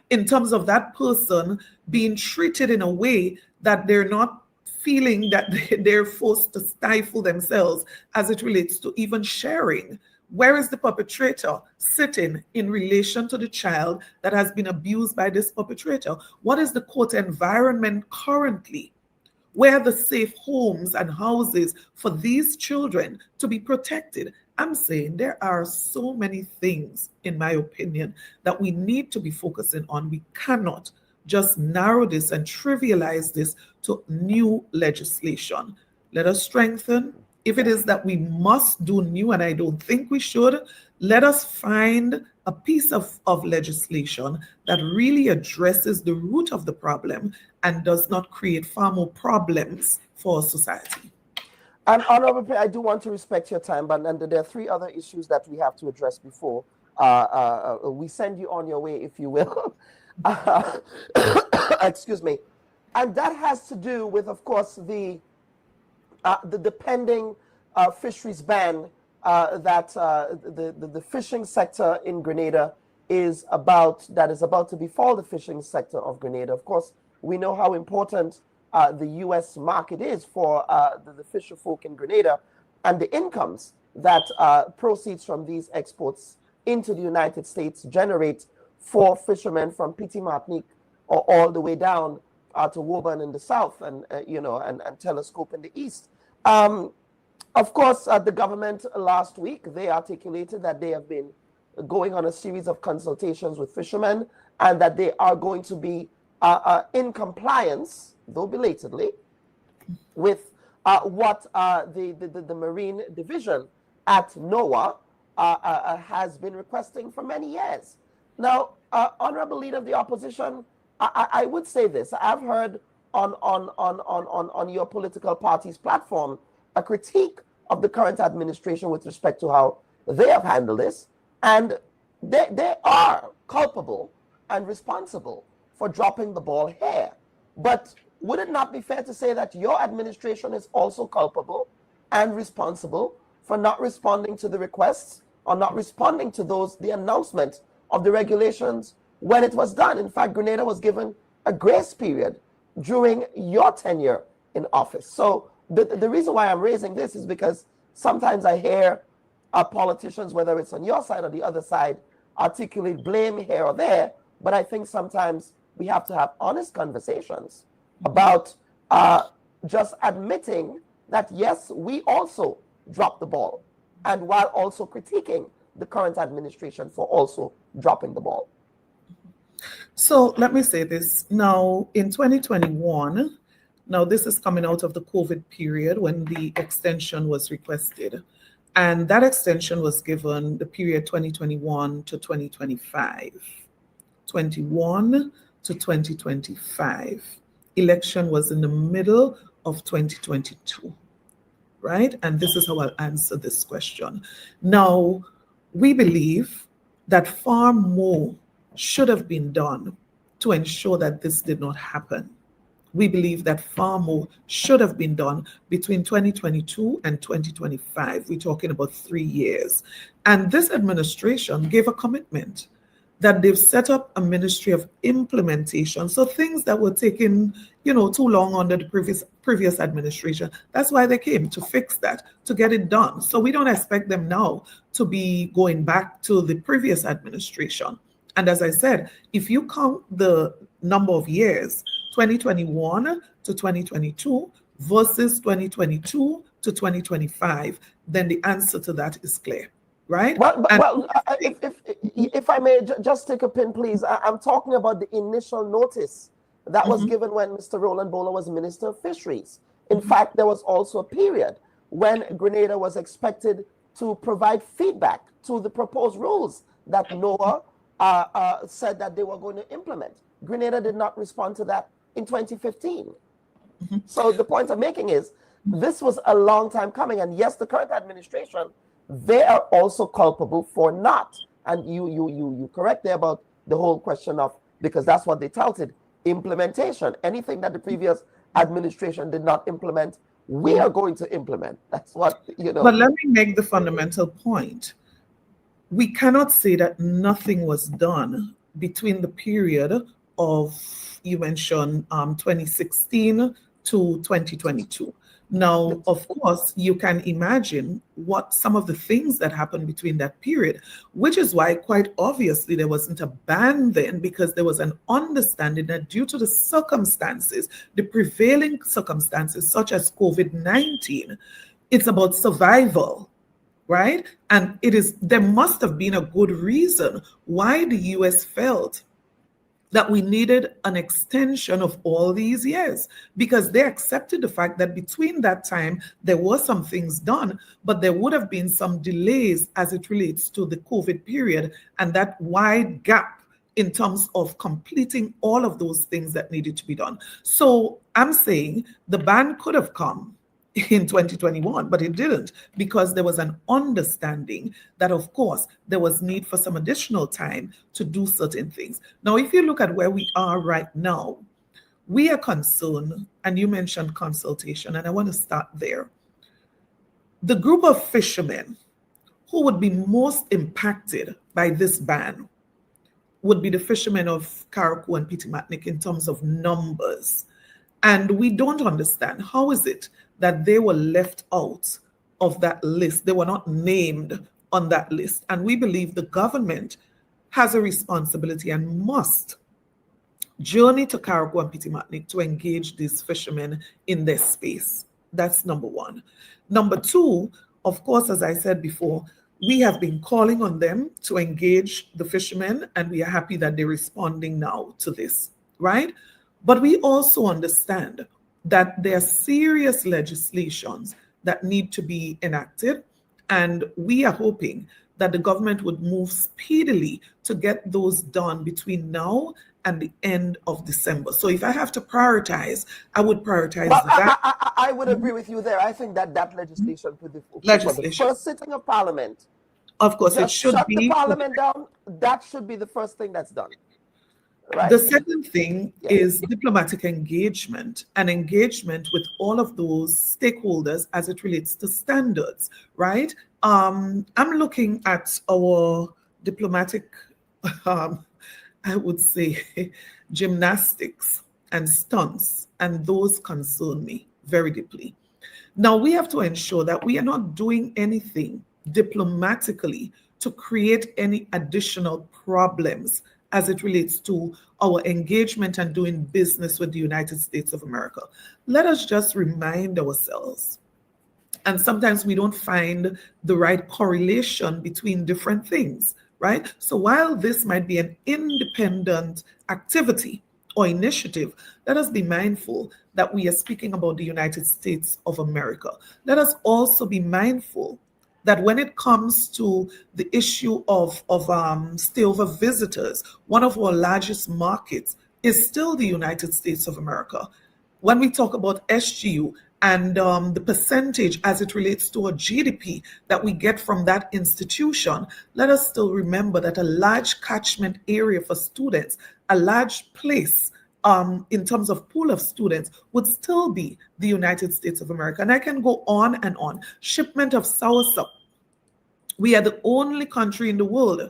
in terms of that person being treated in a way that they're not feeling that they're forced to stifle themselves as it relates to even sharing? Where is the perpetrator sitting in relation to the child that has been abused by this perpetrator? What is the court environment currently? Where are the safe homes and houses for these children to be protected? I'm saying there are so many things, in my opinion, that we need to be focusing on. We cannot just narrow this and trivialize this to new legislation. Let us strengthen. If it is that we must do new, and I don't think we should, let us find a piece of legislation that really addresses the root of the problem and does not create far more problems for society. And Honorable Pierre, I do want to respect your time, but there are three other issues that we have to address before we send you on your way, if you will. Excuse me. And that has to do with, of course, the pending fisheries ban that the fishing sector in Grenada is about to befall the fishing sector of Grenada. Of course, we know how important the U.S. market is for the fisher folk in Grenada, and the incomes that proceeds from these exports into the United States generate for fishermen from Petit Martinique or all the way down to Woburn in the south and Telescope in the east. Of course, the government last week, they articulated that they have been going on a series of consultations with fishermen and that they are going to be in compliance, though belatedly, with what the Marine Division at NOAA has been requesting for many years. Now, Honorable Leader of the Opposition, I would say this. I've heard on your political party's platform a critique of the current administration with respect to how they have handled this, and they are culpable and responsible for dropping the ball here. But would it not be fair to say that your administration is also culpable and responsible for not responding to the requests or not responding to the announcement of the regulations when it was done? In fact, Grenada was given a grace period during your tenure in office. So the reason why I'm raising this is because sometimes I hear politicians, whether it's on your side or the other side, articulate blame here or there, but I think sometimes we have to have honest conversations about just admitting that, yes, we also dropped the ball, and while also critiquing the current administration for also dropping the ball. So let me say this. Now, in 2021, now this is coming out of the COVID period when the extension was requested. And that extension was given the period 2021 to 2025. 21 to 2025. Election was in the middle of 2022, right? And this is how I'll answer this question. Now, we believe that far more should have been done to ensure that this did not happen. We believe that far more should have been done between 2022 and 2025. We're talking about 3 years. And this administration gave a commitment that they've set up a ministry of implementation. So things that were taking, too long under the previous administration. That's why they came, to fix that, to get it done. So we don't expect them now to be going back to the previous administration. And as I said, if you count the number of years, 2021 to 2022 versus 2022 to 2025, then the answer to that is clear. Right? If I may just take a pin, please. I'm talking about the initial notice that was given when Mr. Roland Bowler was Minister of Fisheries. In fact, there was also a period when Grenada was expected to provide feedback to the proposed rules that NOAA said that they were going to implement. Grenada did not respond to that in 2015. So the point I'm making is this was a long time coming. And yes, the current administration, they are also culpable for not. And you correct there about the whole question of, because that's what they touted, implementation. Anything that the previous administration did not implement, we are going to implement. That's what, But let me make the fundamental point. We cannot say that nothing was done between the period of, you mentioned 2016 to 2022. Now, of course, you can imagine what some of the things that happened between that period, which is why quite obviously there wasn't a ban then, because there was an understanding that due to the circumstances, the prevailing circumstances such as COVID-19, it's about survival, right? And there must have been a good reason why the US felt that we needed an extension of all these years, because they accepted the fact that between that time, there were some things done, but there would have been some delays as it relates to the COVID period and that wide gap in terms of completing all of those things that needed to be done. So I'm saying the ban could have come in 2021, but it didn't, because there was an understanding that, of course, there was need for some additional time to do certain things. Now, if you look at where we are right now, we are concerned, and you mentioned consultation, and I want to start there. The group of fishermen who would be most impacted by this ban would be the fishermen of Carriacou and Petit-Martinique in terms of numbers. And we don't understand, how is it that they were left out of that list? They were not named on that list. And we believe the government has a responsibility and must journey to Carriacou and Petit-Martinique to engage these fishermen in their space. That's number one. Number two, of course, as I said before, we have been calling on them to engage the fishermen, and we are happy that they're responding now to this, right? But we also understand that there are serious legislations that need to be enacted, and we are hoping that the government would move speedily to get those done between now and the end of December. So if I have to prioritize, I would prioritize that. I would agree with you there. I think that legislation for the first sitting of Parliament, of course, it should shut be the Parliament down. That should be the first thing that's done. Right. The second thing is diplomatic engagement and engagement with all of those stakeholders as it relates to standards, right? I'm looking at our diplomatic, I would say, gymnastics and stunts, and those concern me very deeply. Now, we have to ensure that we are not doing anything diplomatically to create any additional problems as it relates to our engagement and doing business with the United States of America. Let us just remind ourselves, and sometimes we don't find the right correlation between different things, right? So while this might be an independent activity or initiative, let us be mindful that we are speaking about the United States of America. Let us also be mindful that when it comes to the issue of stayover visitors, one of our largest markets is still the United States of America. When we talk about SGU and the percentage as it relates to our GDP that we get from that institution, let us still remember that a large catchment area for students, a large place in terms of pool of students would still be the United States of America. And I can go on and on. Shipment of soursop. We are the only country in the world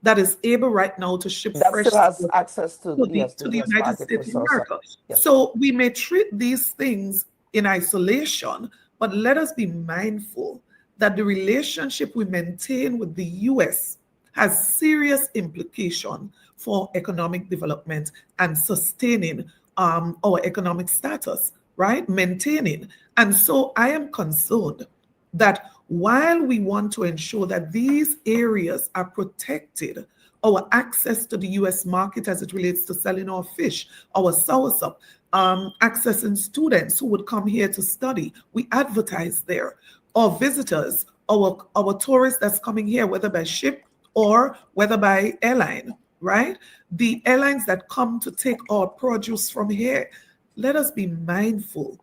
that is able right now to ship that fresh still has stuff access to to yes, the US United market for States of salsa. America. Yes. So we may treat these things in isolation, but let us be mindful that the relationship we maintain with the US has serious implication for economic development and sustaining our economic status, right? Maintaining. And so I am concerned that while we want to ensure that these areas are protected, our access to the US market as it relates to selling our fish, our soursop, accessing students who would come here to study, we advertise there, our visitors, our tourists that's coming here, whether by ship or whether by airline, right? The airlines that come to take our produce from here, let us be mindful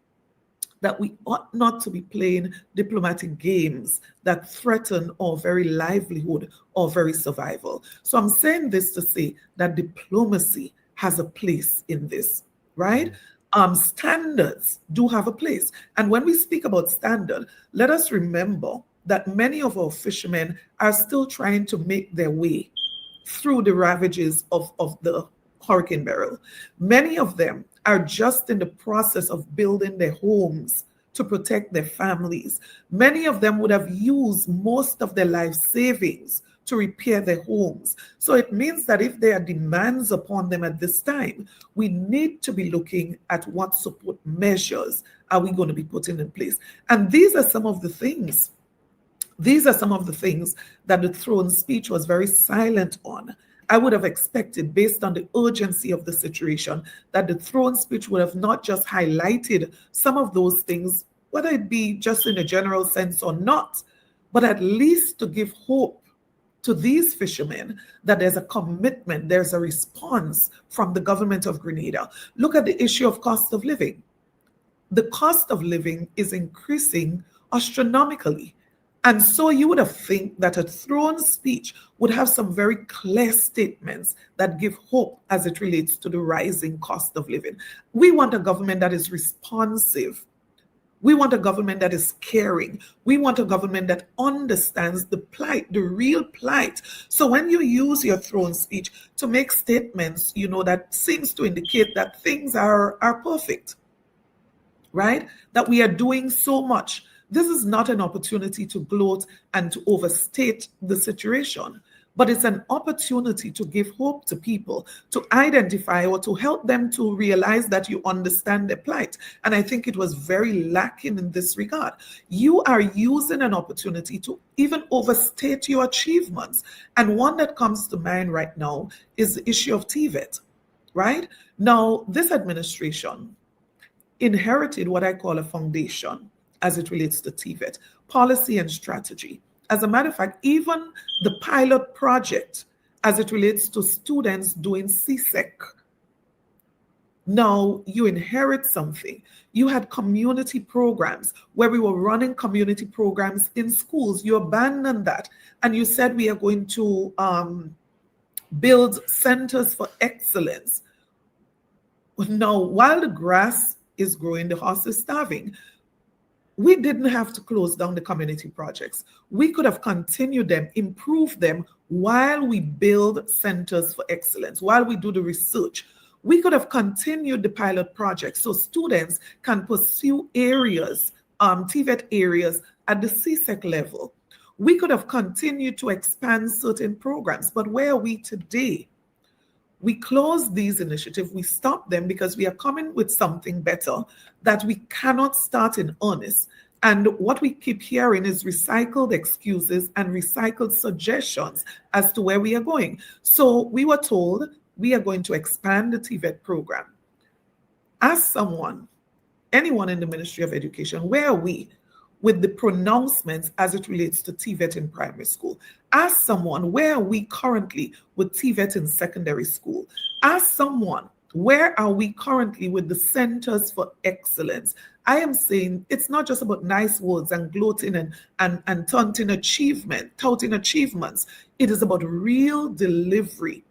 that we ought not to be playing diplomatic games that threaten our very livelihood or very survival. So I'm saying this to say that diplomacy has a place in this, right? Standards do have a place. And when we speak about standard, let us remember that many of our fishermen are still trying to make their way through the ravages of the Hurricane Beryl. Many of them are just in the process of building their homes to protect their families. Many of them would have used most of their life savings to repair their homes. So it means that if there are demands upon them at this time, we need to be looking at what support measures are we going to be putting in place. And these are some of the things that the throne speech was very silent on. I would have expected, based on the urgency of the situation, that the throne speech would have not just highlighted some of those things, whether it be just in a general sense or not, but at least to give hope to these fishermen that there's a commitment, there's a response from the government of Grenada. Look at the issue of cost of living. The cost of living is increasing astronomically. And so you would have think that a throne speech would have some very clear statements that give hope as it relates to the rising cost of living. We want a government that is responsive. We want a government that is caring. We want a government that understands the plight, the real plight. So when you use your throne speech to make statements, that seems to indicate that things are perfect, right? That we are doing so much. This is not an opportunity to gloat and to overstate the situation, but it's an opportunity to give hope to people, to identify or to help them to realize that you understand their plight. And I think it was very lacking in this regard. You are using an opportunity to even overstate your achievements. And one that comes to mind right now is the issue of TVET, right? Now, this administration inherited what I call a foundation as it relates to TVET, policy and strategy. As a matter of fact, even the pilot project as it relates to students doing CSEC. Now you inherit something. You had community programs where we were running community programs in schools. You abandoned that and you said we are going to build centers for excellence. Now, while the grass is growing, the horse is starving. We didn't have to close down the community projects. We could have continued them, improved them while we build centers for excellence, while we do the research. We could have continued the pilot projects so students can pursue areas, TVET areas at the CSEC level. We could have continued to expand certain programs, but where are we today? We closed these initiatives, we stopped them because we are coming with something better that we cannot start in earnest. And what we keep hearing is recycled excuses and recycled suggestions as to where we are going. So we were told we are going to expand the TVET program. As someone, anyone in the Ministry of Education, where are we with the pronouncements as it relates to TVET in primary school? Ask someone, where are we currently with TVET in secondary school? Ask someone, where are we currently with the Centers for Excellence? I am saying it's not just about nice words and gloating and touting achievements. It is about real delivery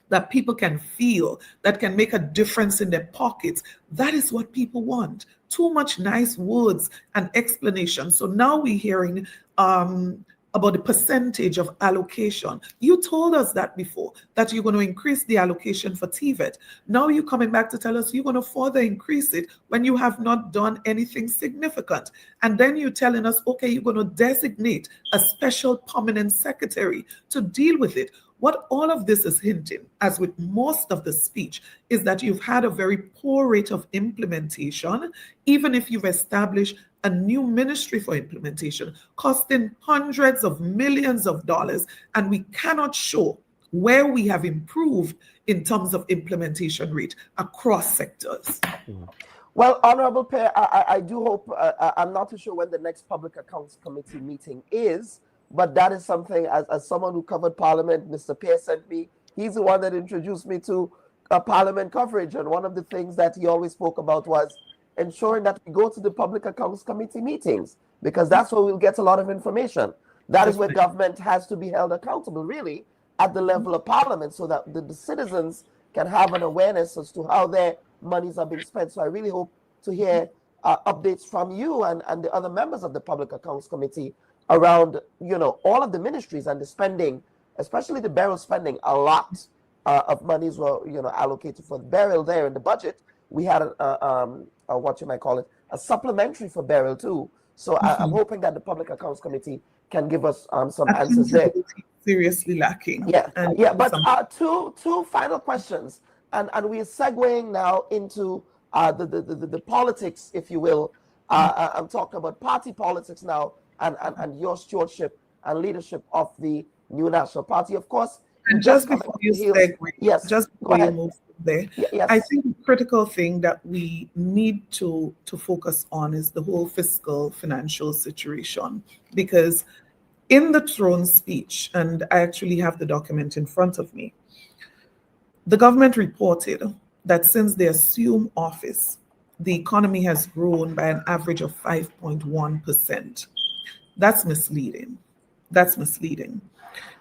that people can feel, that can make a difference in their pockets. That is what people want. Too much nice words and explanations. So now we're hearing about the percentage of allocation. You told us that before, that you're going to increase the allocation for TVET. Now you're coming back to tell us you're going to further increase it when you have not done anything significant. And then you're telling us, okay, you're going to designate a special permanent secretary to deal with it. What all of this is hinting, as with most of the speech, is that you've had a very poor rate of implementation, even if you've established a new ministry for implementation, costing hundreds of millions of dollars, and we cannot show where we have improved in terms of implementation rate across sectors. Well, Honorable Pierre, I do hope, I'm not too sure when the next Public Accounts Committee meeting is, but that is something, as someone who covered Parliament, Mr. Pierre sent me, he's the one that introduced me to Parliament coverage, and one of the things that he always spoke about was ensuring that we go to the Public Accounts Committee meetings, because that's where we'll get a lot of information. That is where government has to be held accountable, really, at the level of Parliament, so that the citizens can have an awareness as to how their monies are being spent. So I really hope to hear updates from you and the other members of the Public Accounts Committee around, all of the ministries and the spending, especially the burial spending. A lot of monies were, allocated for the burial there in the budget. We had what you might call it, a supplementary for burial too. So I'm hoping that the Public Accounts Committee can give us some answers there. Seriously lacking. But two final questions, and we're segueing now into the politics, if you will. I'm talking about party politics now, and your stewardship and leadership of the new National Party, of course. And just before you segue, just before you move there, I think the critical thing that we need to focus on is the whole fiscal financial situation, because in the throne speech, and I actually have the document in front of me, the government reported that since they assumed office, the economy has grown by an average of 5.1%. That's misleading. That's misleading.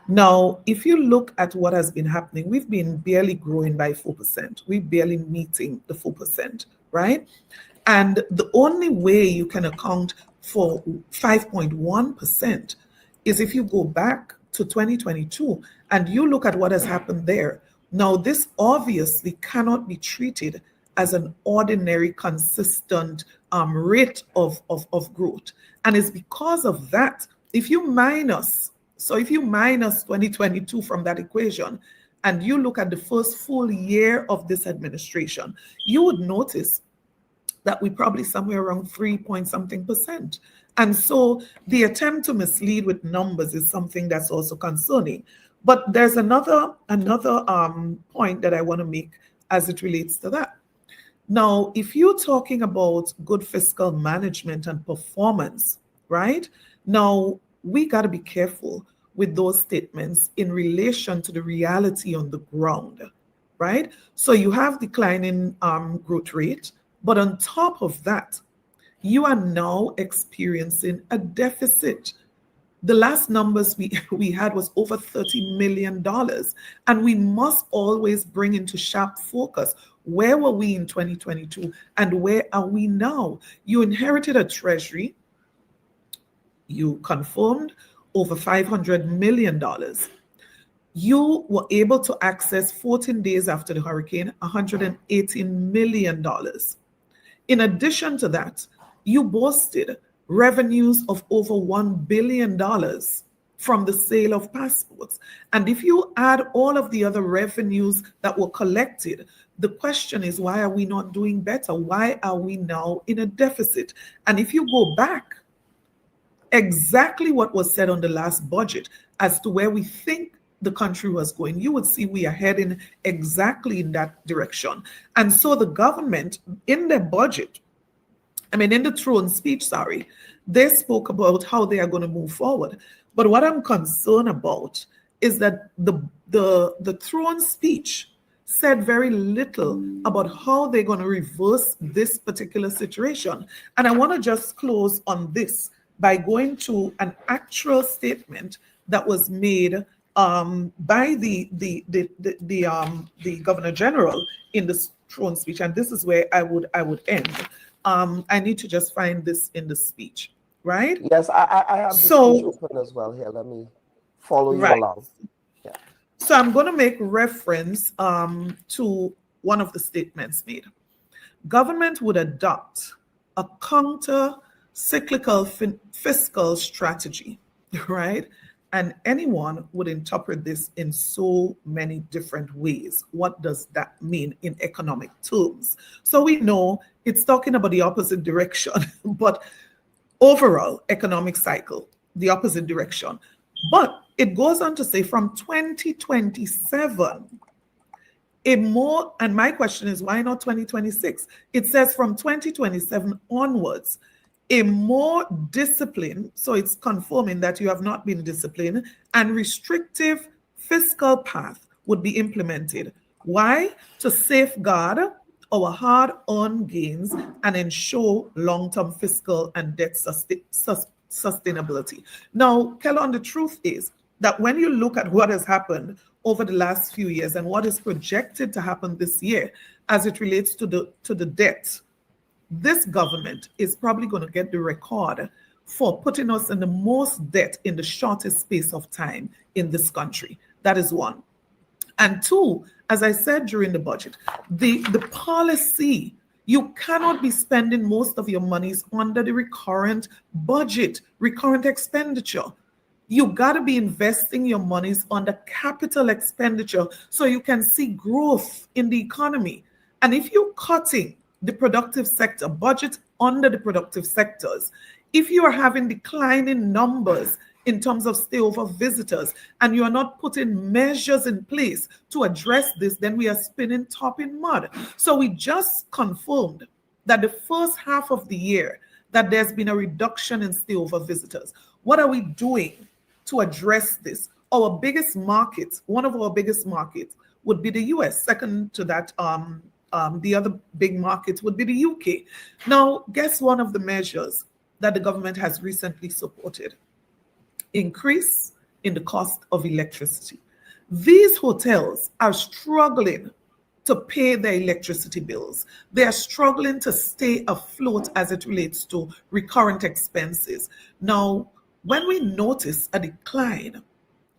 Now, if you look at what has been happening, we've been barely growing by 4%. We're barely meeting the 4%, right? And the only way you can account for 5.1% is if you go back to 2022 and you look at what has happened there. Now, this obviously cannot be treated as an ordinary, consistent rate of growth. And it's because of that, if you minus 2022 from that equation, and you look at the first full year of this administration, you would notice that we're probably somewhere around 3-point-something%. And so the attempt to mislead with numbers is something that's also concerning. But there's another point that I want to make as it relates to that. Now, if you're talking about good fiscal management and performance, right? Now, we got to be careful with those statements in relation to the reality on the ground, right? So you have declining growth rate, but on top of that, you are now experiencing a deficit. The last numbers we had was over $30 million. And we must always bring into sharp focus, where were we in 2022 and where are we now? You inherited a treasury. You confirmed over $500 million. You were able to access 14 days after the hurricane, $118 million. In addition to that, you boasted revenues of over $1 billion from the sale of passports. And if you add all of the other revenues that were collected, the question is, why are we not doing better? Why are we now in a deficit? And if you go back, exactly what was said on the last budget as to where we think the country was going, you would see we are heading exactly in that direction. And so the government, in their budget, in the throne speech, they spoke about how they are going to move forward. But what I'm concerned about is that the throne speech said very little about how they're going to reverse this particular situation. And I want to just close on this by going to an actual statement that was made by the Governor General in the throne speech, and this is where I would end. I need to just find this in the speech. right? Yes, I have the speech open as well here. Let me follow you along. Yeah. So I'm going to make reference to one of the statements made. Government would adopt a counter-cyclical fiscal strategy, right? And anyone would interpret this in so many different ways. What does that mean in economic terms? So we know it's talking about the opposite direction, but overall economic cycle, the opposite direction. But it goes on to say from 2027, and my question is, why not 2026? It says from 2027 onwards, a more disciplined, so it's confirming that you have not been disciplined, and restrictive fiscal path would be implemented. Why? To safeguard our hard-earned gains and ensure long-term fiscal and debt sustainability. Now, Kellon, the truth is that when you look at what has happened over the last few years and what is projected to happen this year as it relates to the debt, this government is probably going to get the record for putting us in the most debt in the shortest space of time in this country. That is one. And two, as I said during the budget, the policy, you cannot be spending most of your monies under the recurrent budget, recurrent expenditure. You got to be investing your monies on the capital expenditure so you can see growth in the economy. And if you're cutting the productive sector, budget under the productive sectors, if you are having declining numbers in terms of stayover visitors and you are not putting measures in place to address this, then we are spinning top in mud. So we just confirmed that the first half of the year that there's been a reduction in stayover visitors. What are we doing to address this? Our biggest market, one of our biggest markets would be the US. Second to that, the other big market would be the UK. Now, guess one of the measures that the government has recently supported? Increase in the cost of electricity. These hotels are struggling to pay their electricity bills. They are struggling to stay afloat as it relates to recurrent expenses. Now, when we notice a decline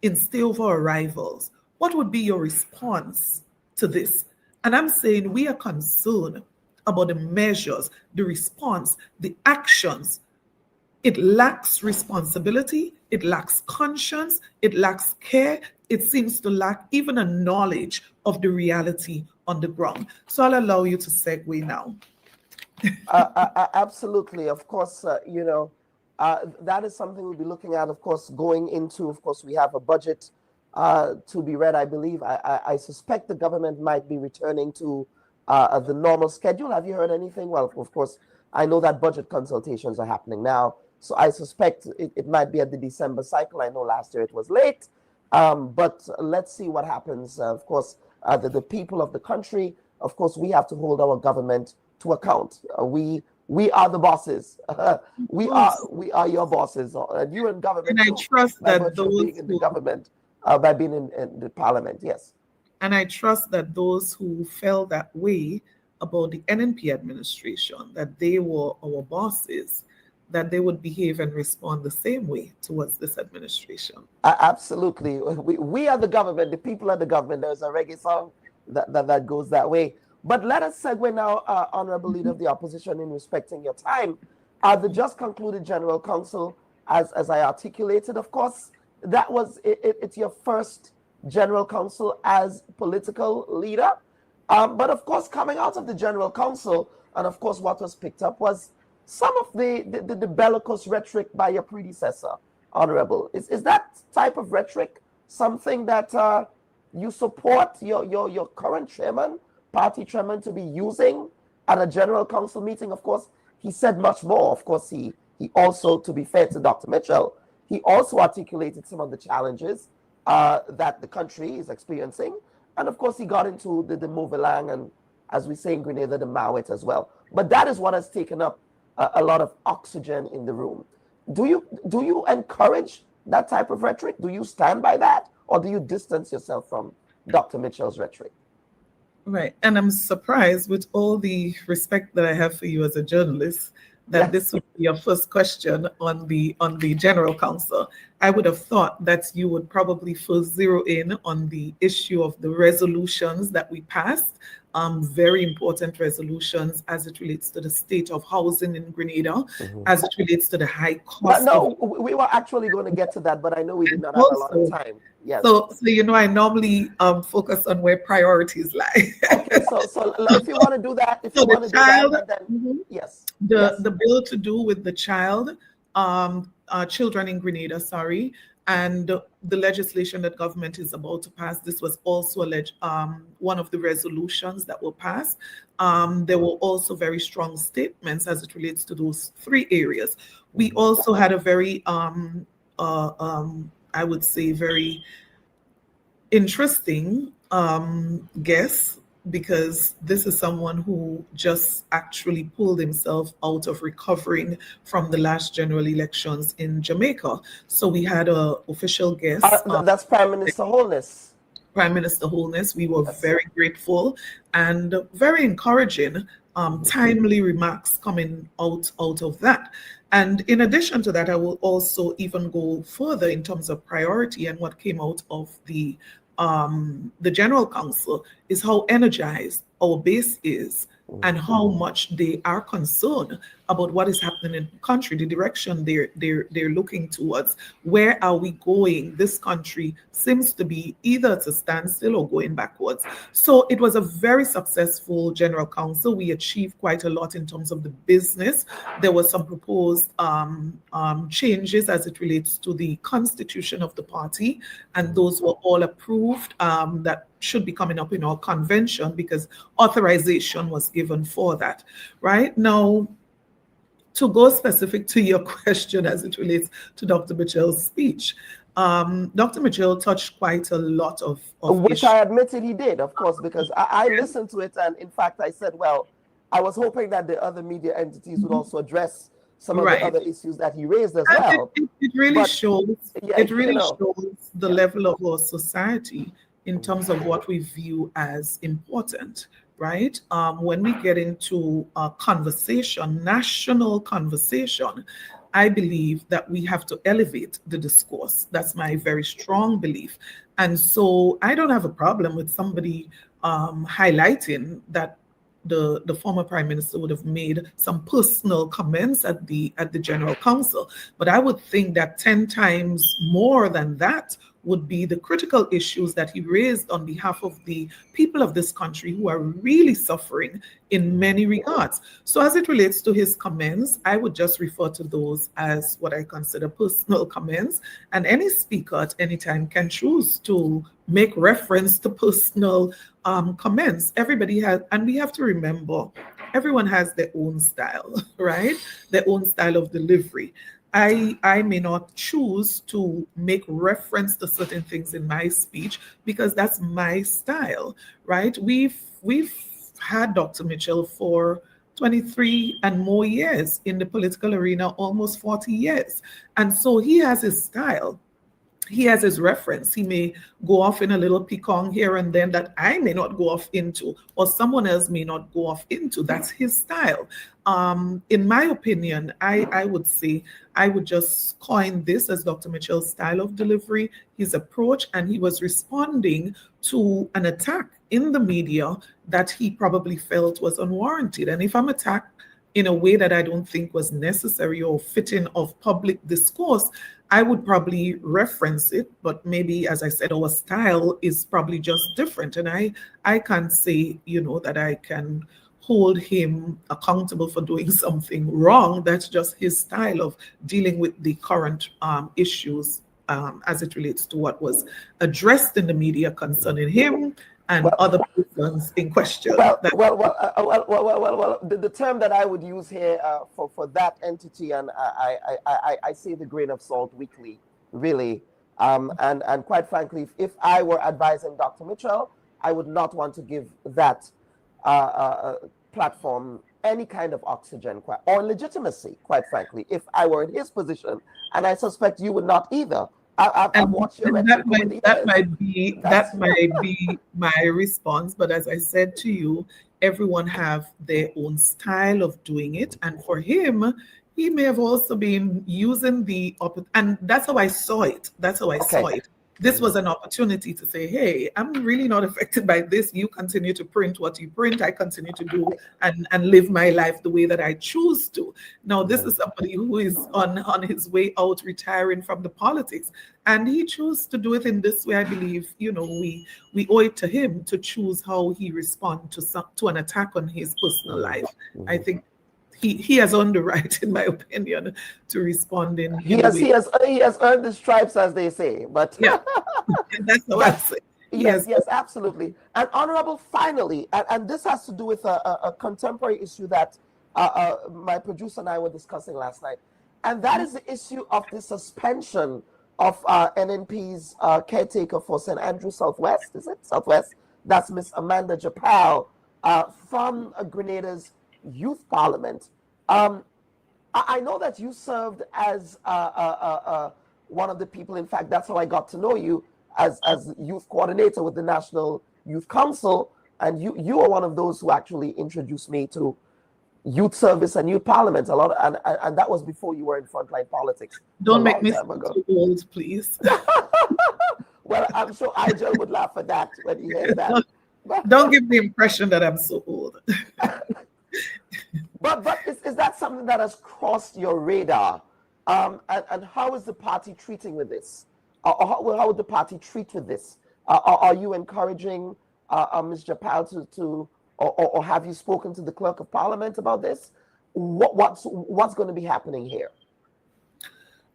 in stayover arrivals, what would be your response to this? And I'm saying we are concerned about the measures, the response, the actions. It lacks responsibility, it lacks conscience, it lacks care, it seems to lack even a knowledge of the reality on the ground. So I'll allow you to segue now. Absolutely. Of course, that is something we'll be looking at, of course, going into, of course, we have a budget to be read, I believe. I suspect the government might be returning to the normal schedule. Have you heard anything? Well, of course, I know that budget consultations are happening now. So I suspect it might be at the December cycle. I know last year it was late, but let's see what happens. Of course, the people of the country, of course, we have to hold our government to account. We are the bosses. we are your bosses. And you're in government. And I trust that those being in the government, by being in the parliament, yes. And I trust that those who felt that way about the NNP administration, that they were our bosses, that they would behave and respond the same way towards this administration. Absolutely. We are the government. The people are the government. There's a reggae song that goes that way. But let us segue now, Honorable Leader of the Opposition, in respecting your time. The just concluded General Council, as I articulated, of course, that was it's your first General Council as political leader. But of course, coming out of the General Council, and of course, what was picked up was some of the bellicose rhetoric by your predecessor, Honorable. Is that type of rhetoric something that you support your current chairman, party chairman, to be using at a General Council meeting? Of course, he said much more. Of course, he also, to be fair to Dr. Mitchell, he also articulated some of the challenges that the country is experiencing. And of course, he got into the Movilang and, as we say in Grenada, the Mawet as well. But that is what has taken up a lot of oxygen in the room. Do you encourage that type of rhetoric? Do you stand by that? Or do you distance yourself from Dr. Mitchell's rhetoric? Right. And I'm surprised, with all the respect that I have for you as a journalist, that this would be your first question on the General Council. I would have thought that you would probably first zero in on the issue of the resolutions that we passed, very important resolutions as it relates to the state of housing in Grenada, as it relates to the high cost. We were actually going to get to that, but I know we did not have a lot of time. Yes. So I normally focus on where priorities lie. Okay, so if you want to do that, yes. The bill to do with the children in Grenada, and the legislation that government is about to pass. This was also one of the resolutions that were passed. There were also very strong statements as it relates to those three areas. We also had a very, I would say, very interesting guest, because this is someone who just actually pulled himself out of recovering from the last general elections in Jamaica. So we had an official guest. That's Prime Minister Holness. Prime Minister Holness. We were very grateful and very encouraging, timely remarks coming out of that. And in addition to that, I will also even go further in terms of priority, and what came out of the General Council is how energized our base is and how much they are concerned about what is happening in the country, the direction they're looking towards. Where are we going? This country seems to be either at a standstill or going backwards. So it was a very successful General Council. We achieved quite a lot in terms of the business. There were some proposed changes as it relates to the constitution of the party, and those were all approved. That should be coming up in our convention because authorization was given for that. Right now, to go specific to your question as it relates to Dr. Mitchell's speech, Dr. Mitchell touched quite a lot of which issues. I admitted he did, of course, because I listened to it, and in fact I said, well, I was hoping that the other media entities would also address some of the other issues that he raised as well. It really shows the level of our society in terms of what we view as important, right? When we get into a conversation, national conversation, I believe that we have to elevate the discourse. That's my very strong belief. And so I don't have a problem with somebody highlighting that the former prime minister would have made some personal comments at the General Council. But I would think that 10 times more than that would be the critical issues that he raised on behalf of the people of this country who are really suffering in many regards. So as it relates to his comments, I would just refer to those as what I consider personal comments. And any speaker at any time can choose to make reference to personal comments. Everybody has, and we have to remember, everyone has their own style, right? Their own style of delivery. I may not choose to make reference to certain things in my speech because that's my style, right? We've had Dr. Mitchell for 23 and more years in the political arena, almost 40 years. And so he has his style. He has his reference. He may go off in a little picong here and then that I may not go off into, or someone else may not go off into. That's his style. In my opinion, I would say I would just coin this as Dr. Mitchell's style of delivery, his approach, and he was responding to an attack in the media that he probably felt was unwarranted. And if I'm attacked in a way that I don't think was necessary or fitting of public discourse, I would probably reference it, but maybe, as I said, our style is probably just different. And I can't say, that I can hold him accountable for doing something wrong. That's just his style of dealing with the current issues as it relates to what was addressed in the media concerning him and other persons in question. The term that I would use here for that entity, and I say the grain of salt weekly, really, and quite frankly, if I were advising Dr. Mitchell, I would not want to give that platform any kind of oxygen or legitimacy, quite frankly, if I were in his position, and I suspect you would not either. I've watched your that might be my response, but as I said to you, everyone have their own style of doing it. And for him, he may have also been using and that's how I saw it. That's how I saw it. This was an opportunity to say, hey, I'm really not affected by this. You continue to print what you print. I continue to do and live my life the way that I choose to. Now, this is somebody who is on his way out, retiring from the politics. And he chose to do it in this way. I believe, we owe it to him to choose how he responds to an attack on his personal life. I think he has earned the right, in my opinion, to respond in. He has earned the stripes, as they say. But yeah, that's the I say. Yes, absolutely. And Honorable, finally, and this has to do with a contemporary issue that my producer and I were discussing last night, and that is the issue of the suspension of NNP's caretaker for St. Andrew Southwest. Is it Southwest? That's Miss Amanda Japal from Grenada's Youth Parliament. I know that you served as one of the people. In fact, that's how I got to know you, as youth coordinator with the National Youth Council, and you are one of those who actually introduced me to youth service and youth parliament a lot, and that was before you were in frontline politics. Don't make me too old, please. Well, I'm sure Igel would laugh at that when he hears that. Don't give the impression that I'm so old. But is that something that has crossed your radar? And how is the party treating with this? How would the party treat with this? Are you encouraging Ms. Japal or have you spoken to the Clerk of Parliament about this? What's going to be happening here?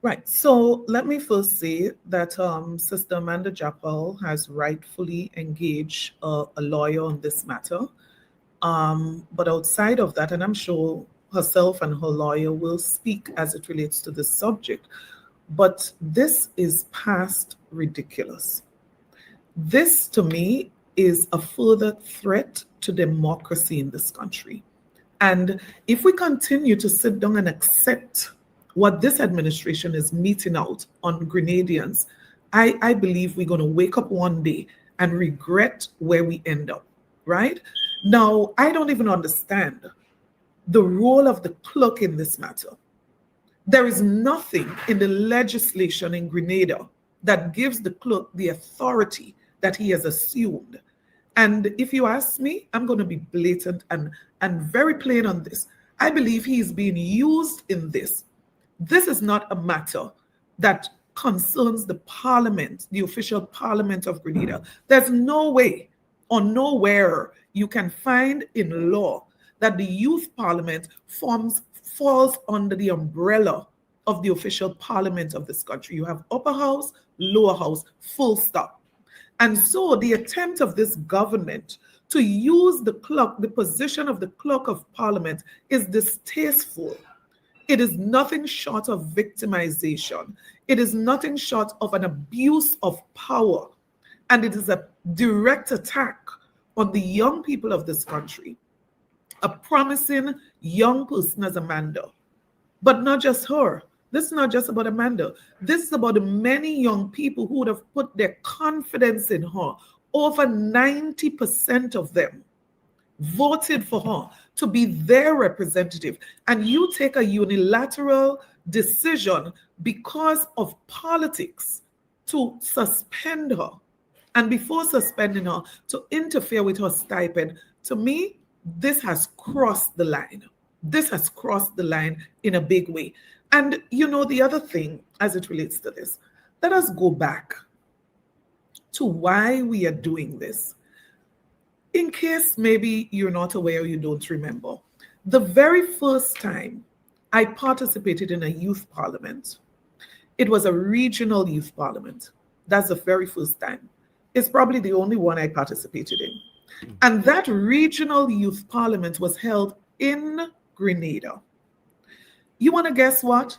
Right. So let me first say that Sister Amanda Japal has rightfully engaged a lawyer on this matter. But outside of that, and I'm sure herself and her lawyer will speak as it relates to this subject, but this is past ridiculous. This, to me, is a further threat to democracy in this country. And if we continue to sit down and accept what this administration is meting out on Grenadians, I believe we're going to wake up one day and regret where we end up, right? Now, I don't even understand the role of the clerk in this matter. There is nothing in the legislation in Grenada that gives the clerk the authority that he has assumed. And if you ask me, I'm going to be blatant and very plain on this. I believe he is being used in this. This is not a matter that concerns the parliament, the official parliament of Grenada. There's no way or nowhere you can find in law that the youth parliament falls under the umbrella of the official parliament of this country. You have upper house, lower house, full stop. And so the attempt of this government to use the clerk, the position of the clerk of parliament, is distasteful. It is nothing short of victimization. It is nothing short of an abuse of power. And it is a direct attack on the young people of this country, a promising young person as Amanda. But not just her. This is not just about Amanda. This is about the many young people who would have put their confidence in her. Over 90% of them voted for her to be their representative. And you take a unilateral decision because of politics to suspend her. And before suspending her, to interfere with her stipend. To me, this has crossed the line. This has crossed the line in a big way. And the other thing as it relates to this, let us go back to why we are doing this. In case maybe you're not aware or you don't remember, the very first time I participated in a youth parliament, it was a regional youth parliament. That's the very first time. It's probably the only one I participated in. And that regional youth parliament was held in Grenada. You want to guess what?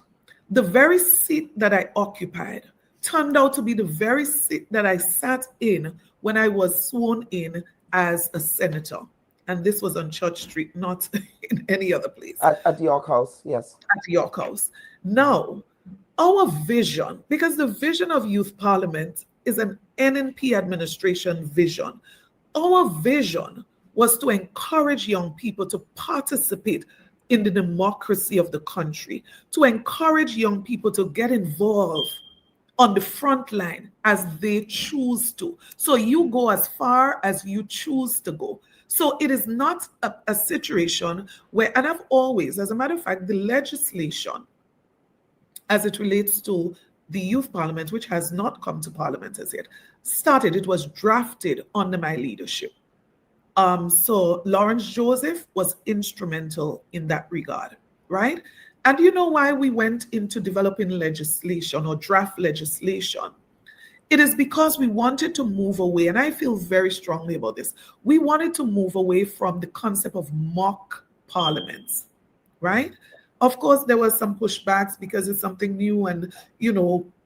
The very seat that I occupied turned out to be the very seat that I sat in when I was sworn in as a senator. And this was on Church Street, not in any other place. At York House, yes. At York House. Now, our vision, because the vision of Youth Parliament is an NNP administration vision. Our vision was to encourage young people to participate in the democracy of the country, to encourage young people to get involved on the front line as they choose to. So you go as far as you choose to go. So it is not a situation where, and I've always, as a matter of fact, the legislation as it relates to the youth parliament, which has not come to parliament as yet, started, it was drafted under my leadership. So Lawrence Joseph was instrumental in that regard, right? And you know why we went into developing legislation or draft legislation? It is because we wanted to move away, and I feel very strongly about this. We wanted to move away from the concept of mock parliaments, right? Of course, there was some pushbacks because it's something new, and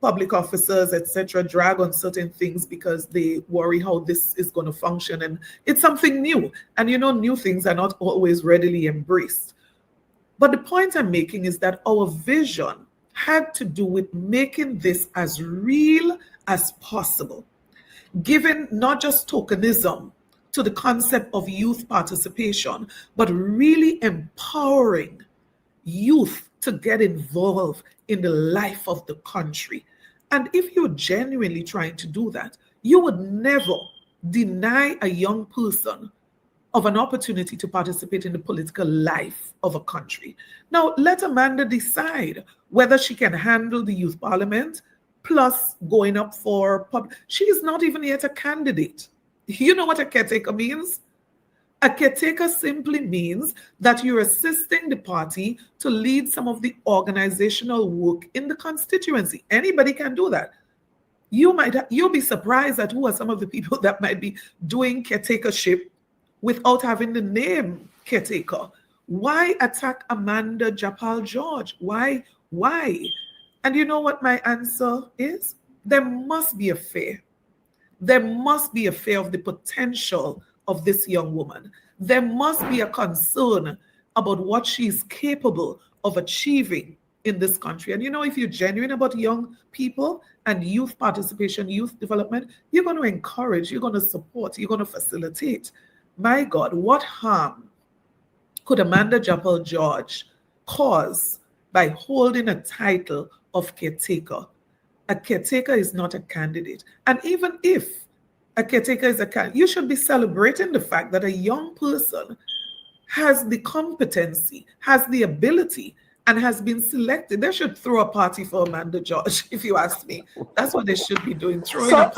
public officers, etc., drag on certain things because they worry how this is going to function, and it's something new. And new things are not always readily embraced. But the point I'm making is that our vision had to do with making this as real as possible, giving not just tokenism to the concept of youth participation, but really empowering youth to get involved in the life of the country. And if you're genuinely trying to do that, you would never deny a young person of an opportunity to participate in the political life of a country. Now, let Amanda decide whether she can handle the youth parliament plus going up for she is not even yet a candidate. You know what a caretaker means? A caretaker simply means that you're assisting the party to lead some of the organizational work in the constituency. Anybody can do that. You'll be surprised at who are some of the people that might be doing caretakership without having the name caretaker. Why attack Amanda Japal George? Why? And you know what my answer is? There must be a fear. There must be a fear of the potential of this young woman. There must be a concern about what she's capable of achieving in this country. And if you're genuine about young people and youth participation, youth development, you're going to encourage, you're going to support, you're going to facilitate. My God, what harm could Amanda Japal George cause by holding a title of caretaker? A caretaker is not a candidate. And even if a caretaker is a candidate, you should be celebrating the fact that a young person has the competency, has the ability, and has been selected. They should throw a party for Amanda George, if you ask me. That's what they should be doing. But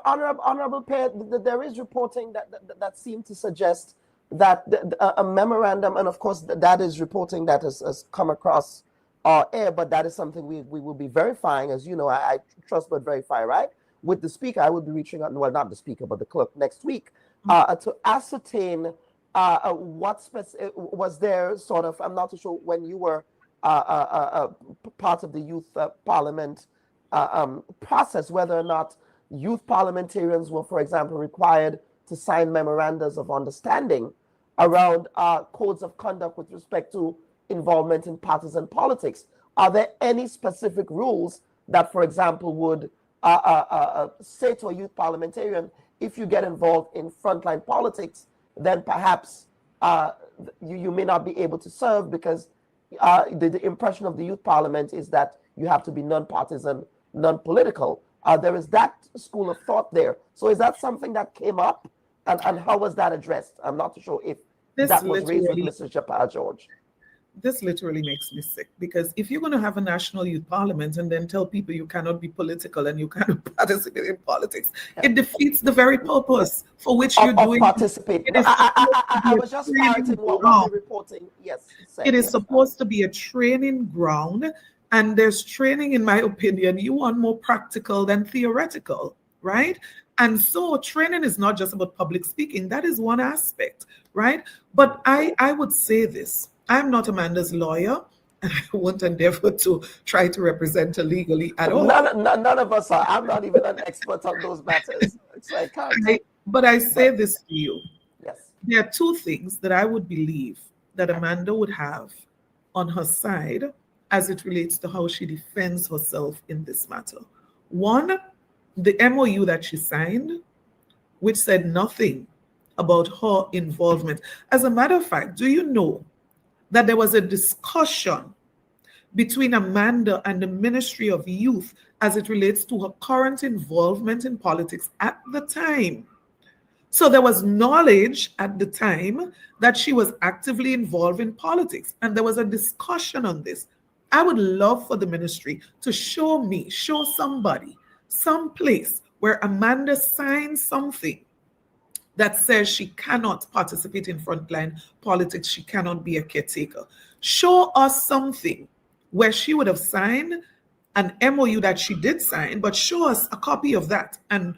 Honorable Pierre, there is reporting that seemed to suggest that a memorandum, and of course that is reporting that has come across our air, but that is something we will be verifying. As you know, I trust but verify, right? With the speaker, I will be reaching out, well, not the speaker, but the clerk next week, to ascertain what was there sort of, I'm not too sure when you were part of the youth parliament process, whether or not youth parliamentarians were, for example, required to sign memorandums of understanding around codes of conduct with respect to involvement in partisan politics. Are there any specific rules that, for example, would say to a youth parliamentarian, if you get involved in frontline politics, then perhaps you may not be able to serve, because the impression of the youth parliament is that you have to be non-partisan, non-political. There is that school of thought there. So is that something that came up, and how was that addressed? I'm not too sure if that was raised with Mrs. Japal George. This literally makes me sick, because if you're going to have a national youth parliament and then tell people you cannot be political and you cannot participate in politics, it defeats the very purpose for which you're doing participate. I was just starting what we're reporting. Yes, it is supposed to be a training ground, and there's training, in my opinion, you want more practical than theoretical, right? And so training is not just about public speaking. That is one aspect, right? But I would say this. I'm not Amanda's lawyer, and I won't endeavor to try to represent her legally at all. None of us are. I'm not even an expert on those matters. It's like, but I say this to you. Yes. There are two things that I would believe that Amanda would have on her side as it relates to how she defends herself in this matter. One, the MOU that she signed, which said nothing about her involvement. As a matter of fact, do you know that there was a discussion between Amanda and the Ministry of Youth as it relates to her current involvement in politics at the time? So there was knowledge at the time that she was actively involved in politics, and there was a discussion on this. I would love for the ministry to show somebody, some place where Amanda signed something that says she cannot participate in frontline politics, she cannot be a caretaker. Show us something where she would have signed an MOU that she did sign, but show us a copy of that and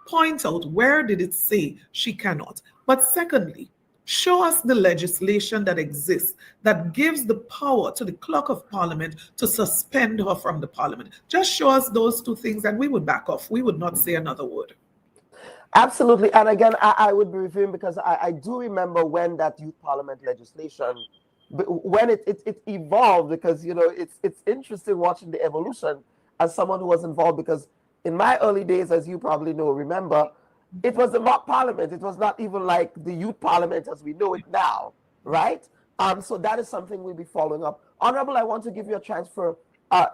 point out where did it say she cannot. But secondly, show us the legislation that exists that gives the power to the clerk of parliament to suspend her from the parliament. Just show us those two things and we would back off. We would not say another word. Absolutely. And again, I would be reviewing because I do remember when that youth parliament legislation, when it evolved, because, you know, it's interesting watching the evolution as someone who was involved, because in my early days, as you probably know, remember, it was a mock parliament. It was not even like the youth parliament as we know it now, right? So that is something we'll be following up. Honorable, I want to give you a chance for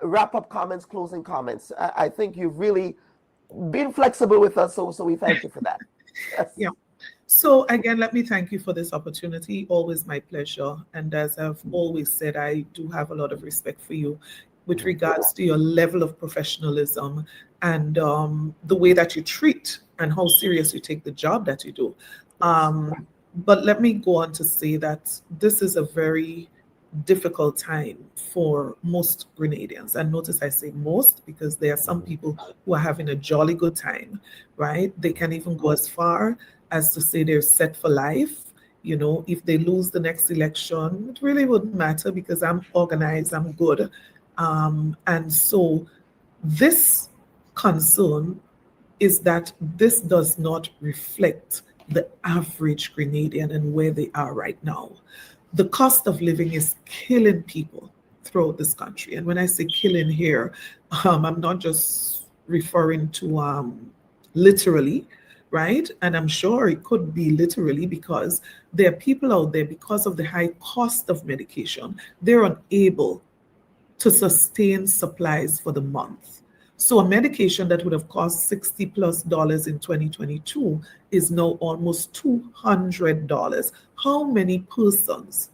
wrap-up comments, closing comments. I think you've really been flexible with us, so we thank you for that. Yes. Yeah. So again, let me thank you for this opportunity. Always my pleasure. And as I've always said, I do have a lot of respect for you with regards to your level of professionalism and the way that you treat and how serious you take the job that you do. But let me go on to say that this is a very difficult time for most Grenadians. And notice I say most because there are some people who are having a jolly good time, right? They can even go as far as to say they're set for life. You know, if they lose the next election, it really wouldn't matter because I'm organized, I'm good. And so this concern is that this does not reflect the average Grenadian and where they are right now. The cost of living is killing people throughout this country. And when I say killing here, I'm not just referring to literally, right? And I'm sure it could be literally because there are people out there, because of the high cost of medication, they're unable to sustain supplies for the month. So a medication that would have cost $60+ in 2022 is now almost $200. How many persons,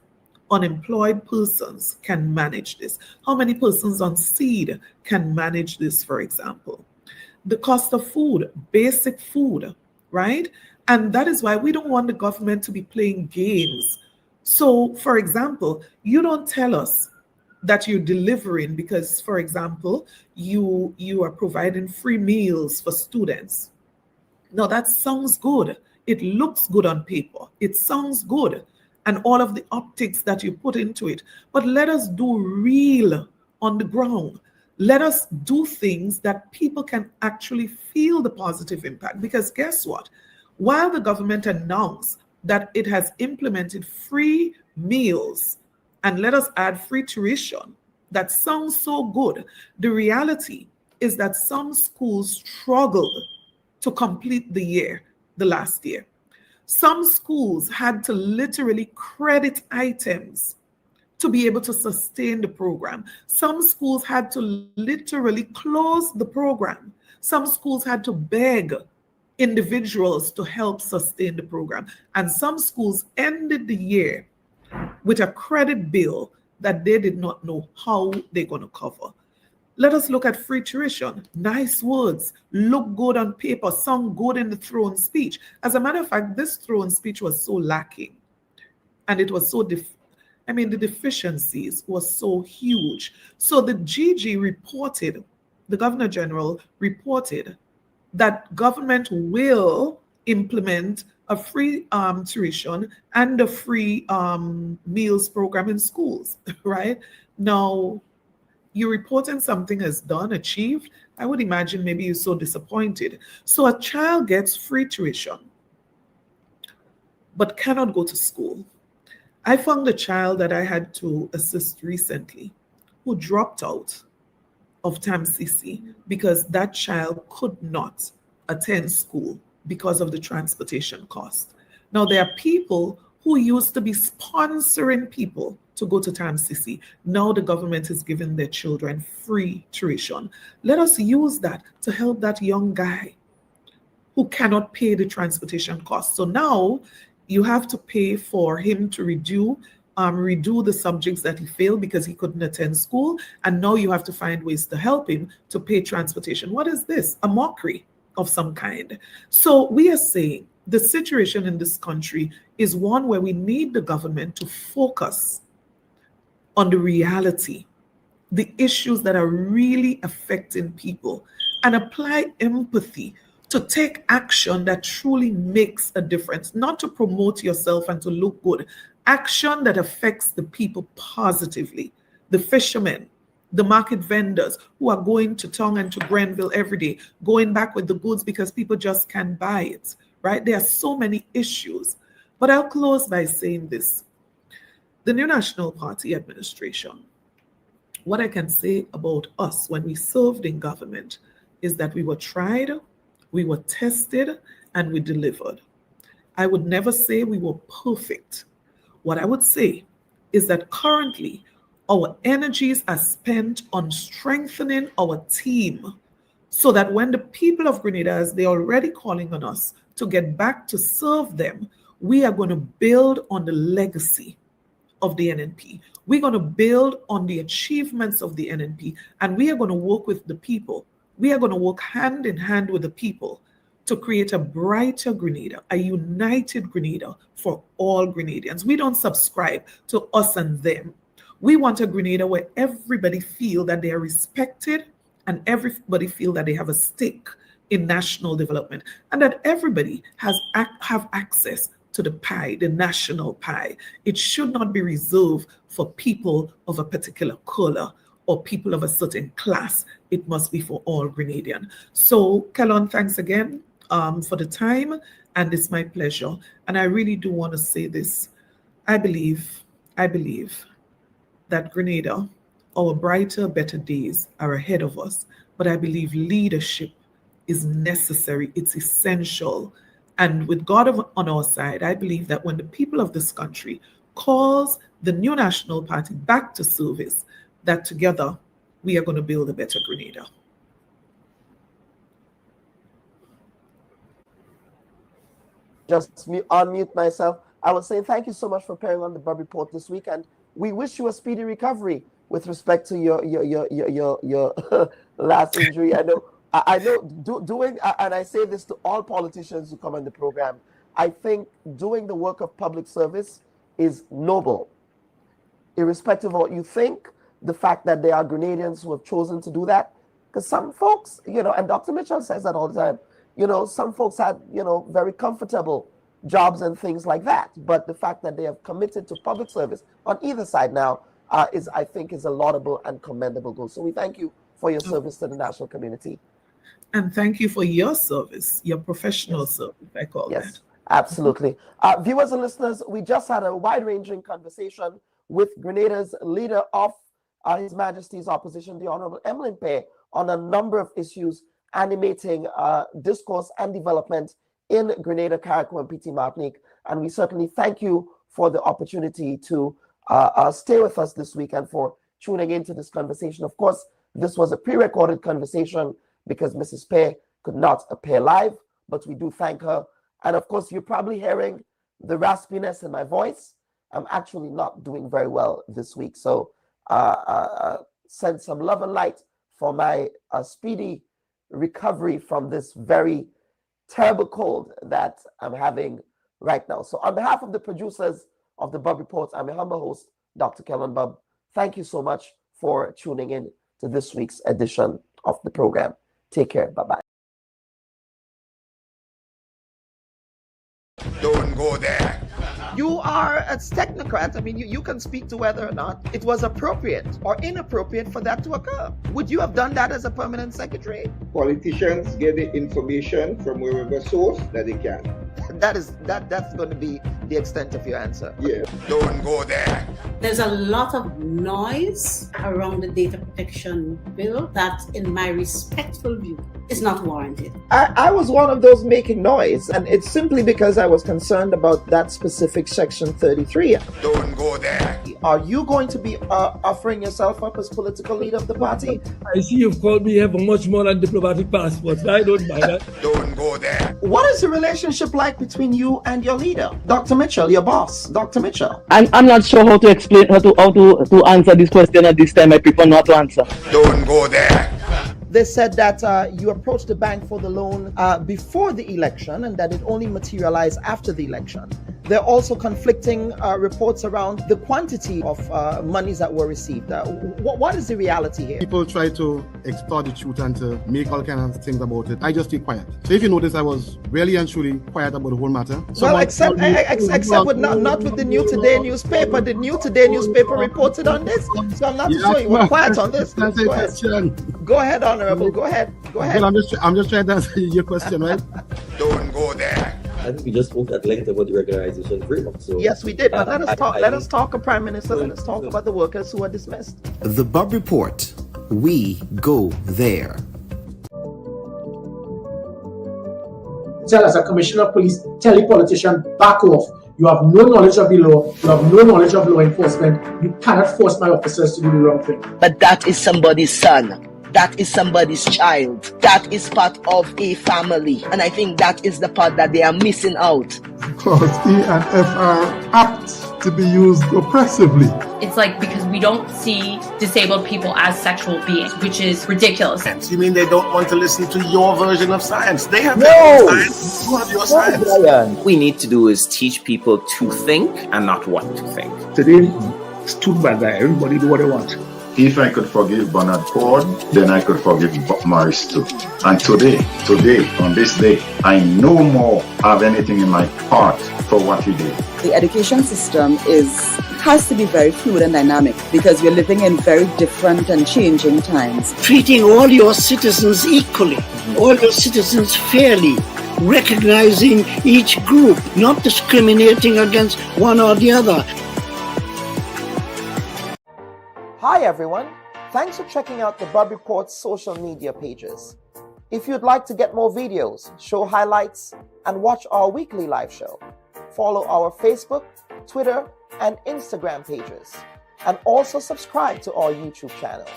unemployed persons, can manage this? How many persons on seed can manage this, for example? The cost of food, basic food, right? And that is why we don't want the government to be playing games. So, for example, you don't tell us that you're delivering because, for example, you are providing free meals for students. Now that sounds good. It looks good on paper. It sounds good. And all of the optics that you put into it. But let us do real on the ground. Let us do things that people can actually feel the positive impact. Because guess what? While the government announced that it has implemented free meals, and let us add free tuition, that sounds so good. The reality is that some schools struggled to complete the last year. Some schools had to literally credit items to be able to sustain the program. Some schools had to literally close the program. Some schools had to beg individuals to help sustain the program. And some schools ended the year with a credit bill that they did not know how they're going to cover. Let us look at free tuition. Nice words, look good on paper, sound good in the throne speech. As a matter of fact, this throne speech was so lacking. And it was so, the deficiencies were so huge. So the GG reported, the Governor General reported that government will implement a free tuition and a free meals program in schools, right? Now, you're reporting something is done, achieved. I would imagine maybe you're so disappointed. So a child gets free tuition, but cannot go to school. I found a child that I had to assist recently who dropped out of TAMCC because that child could not attend school because of the transportation cost. Now, there are people who used to be sponsoring people to go to Tamsisi. Now the government is giving their children free tuition. Let us use that to help that young guy who cannot pay the transportation costs. So now you have to pay for him to redo the subjects that he failed because he couldn't attend school. And now you have to find ways to help him to pay transportation. What is this? A mockery of some kind. So we are saying the situation in this country is one where we need the government to focus on the reality, the issues that are really affecting people, and apply empathy to take action that truly makes a difference, not to promote yourself and to look good. Action that affects the people positively, the fishermen, the market vendors who are going to Tongue and to Grenville every day, going back with the goods because people just can't buy it, right? There are so many issues. But I'll close by saying this. The New National Party administration, what I can say about us when we served in government is that we were tried, we were tested, and we delivered. I would never say we were perfect. What I would say is that currently our energies are spent on strengthening our team so that when the people of Grenada, as they're already calling on us to get back to serve them, we are going to build on the legacy of the NNP. We're going to build on the achievements of the NNP, and we are going to work with the people. We are going to work hand in hand with the people to create a brighter Grenada, a united Grenada for all Grenadians. We don't subscribe to us and them. We want a Grenada where everybody feel that they are respected and everybody feel that they have a stake in national development, and that everybody have access to the pie, the national pie. It should not be reserved for people of a particular color or people of a certain class. It must be for all Grenadian. So, Kellon, thanks again for the time, and it's my pleasure. And I really do want to say this. I believe that Grenada, our brighter, better days are ahead of us. But I believe leadership is necessary. It's essential. And with God on our side, I believe that when the people of this country calls the New National Party back to service, that together we are going to build a better Grenada. Just unmute myself. I would say thank you so much for appearing on the Bubb Report this week, and we wish you a speedy recovery with respect to your last injury. I know doing, and I say this to all politicians who come on the program, I think doing the work of public service is noble. Irrespective of what you think, the fact that there are Grenadians who have chosen to do that, because some folks, and Dr. Mitchell says that all the time, some folks had, very comfortable jobs and things like that. But the fact that they have committed to public service on either side now I think is a laudable and commendable goal. So we thank you for your service to the national community. And thank you for your service, your professional service, I call that. Yes, absolutely. Viewers and listeners, we just had a wide-ranging conversation with Grenada's leader of His Majesty's Opposition, the Honorable Emmalin Pierre, on a number of issues animating discourse and development in Grenada, Carriacou, and PT Martinique. And we certainly thank you for the opportunity to stay with us this week and for tuning into this conversation. Of course, this was a pre-recorded conversation because Mrs. Pierre could not appear live, but we do thank her. And of course, you're probably hearing the raspiness in my voice. I'm actually not doing very well this week. So send some love and light for my speedy recovery from this very terrible cold that I'm having right now. So on behalf of the producers of the Bubb Report, I'm your humble host, Dr. Kellon Bubb. Thank you so much for tuning in to this week's edition of the program. Take care. Bye-bye. Don't go there. You are a technocrat. I mean, you can speak to whether or not it was appropriate or inappropriate for that to occur. Would you have done that as a permanent secretary? Politicians get the information from wherever source that they can. That's going to be the extent of your answer. Yeah. Don't go there. There's a lot of noise around the data protection bill that, in my respectful view, is not warranted. I was one of those making noise, and it's simply because I was concerned about that specific section 33. Don't go there. Are you going to be offering yourself up as political leader of the party? I see you've called me have a much more than diplomatic passport. I don't mind that. Don't go there. What is the relationship like between you and your leader, Dr. Mitchell, your boss, Dr. Mitchell? I'm not sure how to explain how to answer this question at this time. I prefer not to answer. Don't go there. They said that you approached the bank for the loan before the election and that it only materialized after the election. There are also conflicting reports around the quantity of monies that were received. What is the reality here? People try to extort the truth and to make all kinds of things about it. I just stay quiet. So if you notice, I was really and truly quiet about the whole matter. Well, except with not with the New Today newspaper. The New Today newspaper reported on this, so I'm not sure you were quiet on this. Go ahead, Honorable. Go ahead. Well, I'm just trying to answer your question, right? Don't go there. I think we just spoke at length about the regularization framework. So yes, we did. But let us talk, Prime Minister. Let us talk about the workers who are dismissed. The Bubb Report. We go there. Tell us, a commissioner of police, tell the politician, back off. You have no knowledge of the law. You have no knowledge of law enforcement. You cannot force my officers to do the wrong thing. But that is somebody's son. That is somebody's child. That is part of a family. And I think that is the part that they are missing out. Because E and F are apt to be used oppressively. It's like because we don't see disabled people as sexual beings, which is ridiculous. You mean they don't want to listen to your version of science? They have their own science. You have your science. What we need to do is teach people to think and not what to think. Today, stood by that. Everybody do what they want. If I could forgive Bernard Ford, then I could forgive Bob Morris too. And today, on this day, I no more have anything in my heart for what he did. The education system has to be very fluid and dynamic because we're living in very different and changing times. Treating all your citizens equally, all your citizens fairly, recognizing each group, not discriminating against one or the other. Hi everyone, thanks for checking out the Bubb Report's social media pages. If you'd like to get more videos, show highlights, and watch our weekly live show, follow our Facebook, Twitter, and Instagram pages, and also subscribe to our YouTube channel.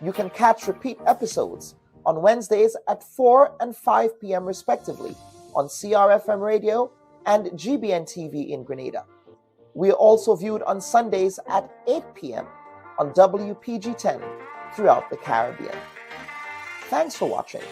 You can catch repeat episodes on Wednesdays at 4 and 5 p.m. respectively on CRFM Radio and GBN TV in Grenada. We are also viewed on Sundays at 8 p.m. on WPG 10 throughout the Caribbean. Thanks for watching.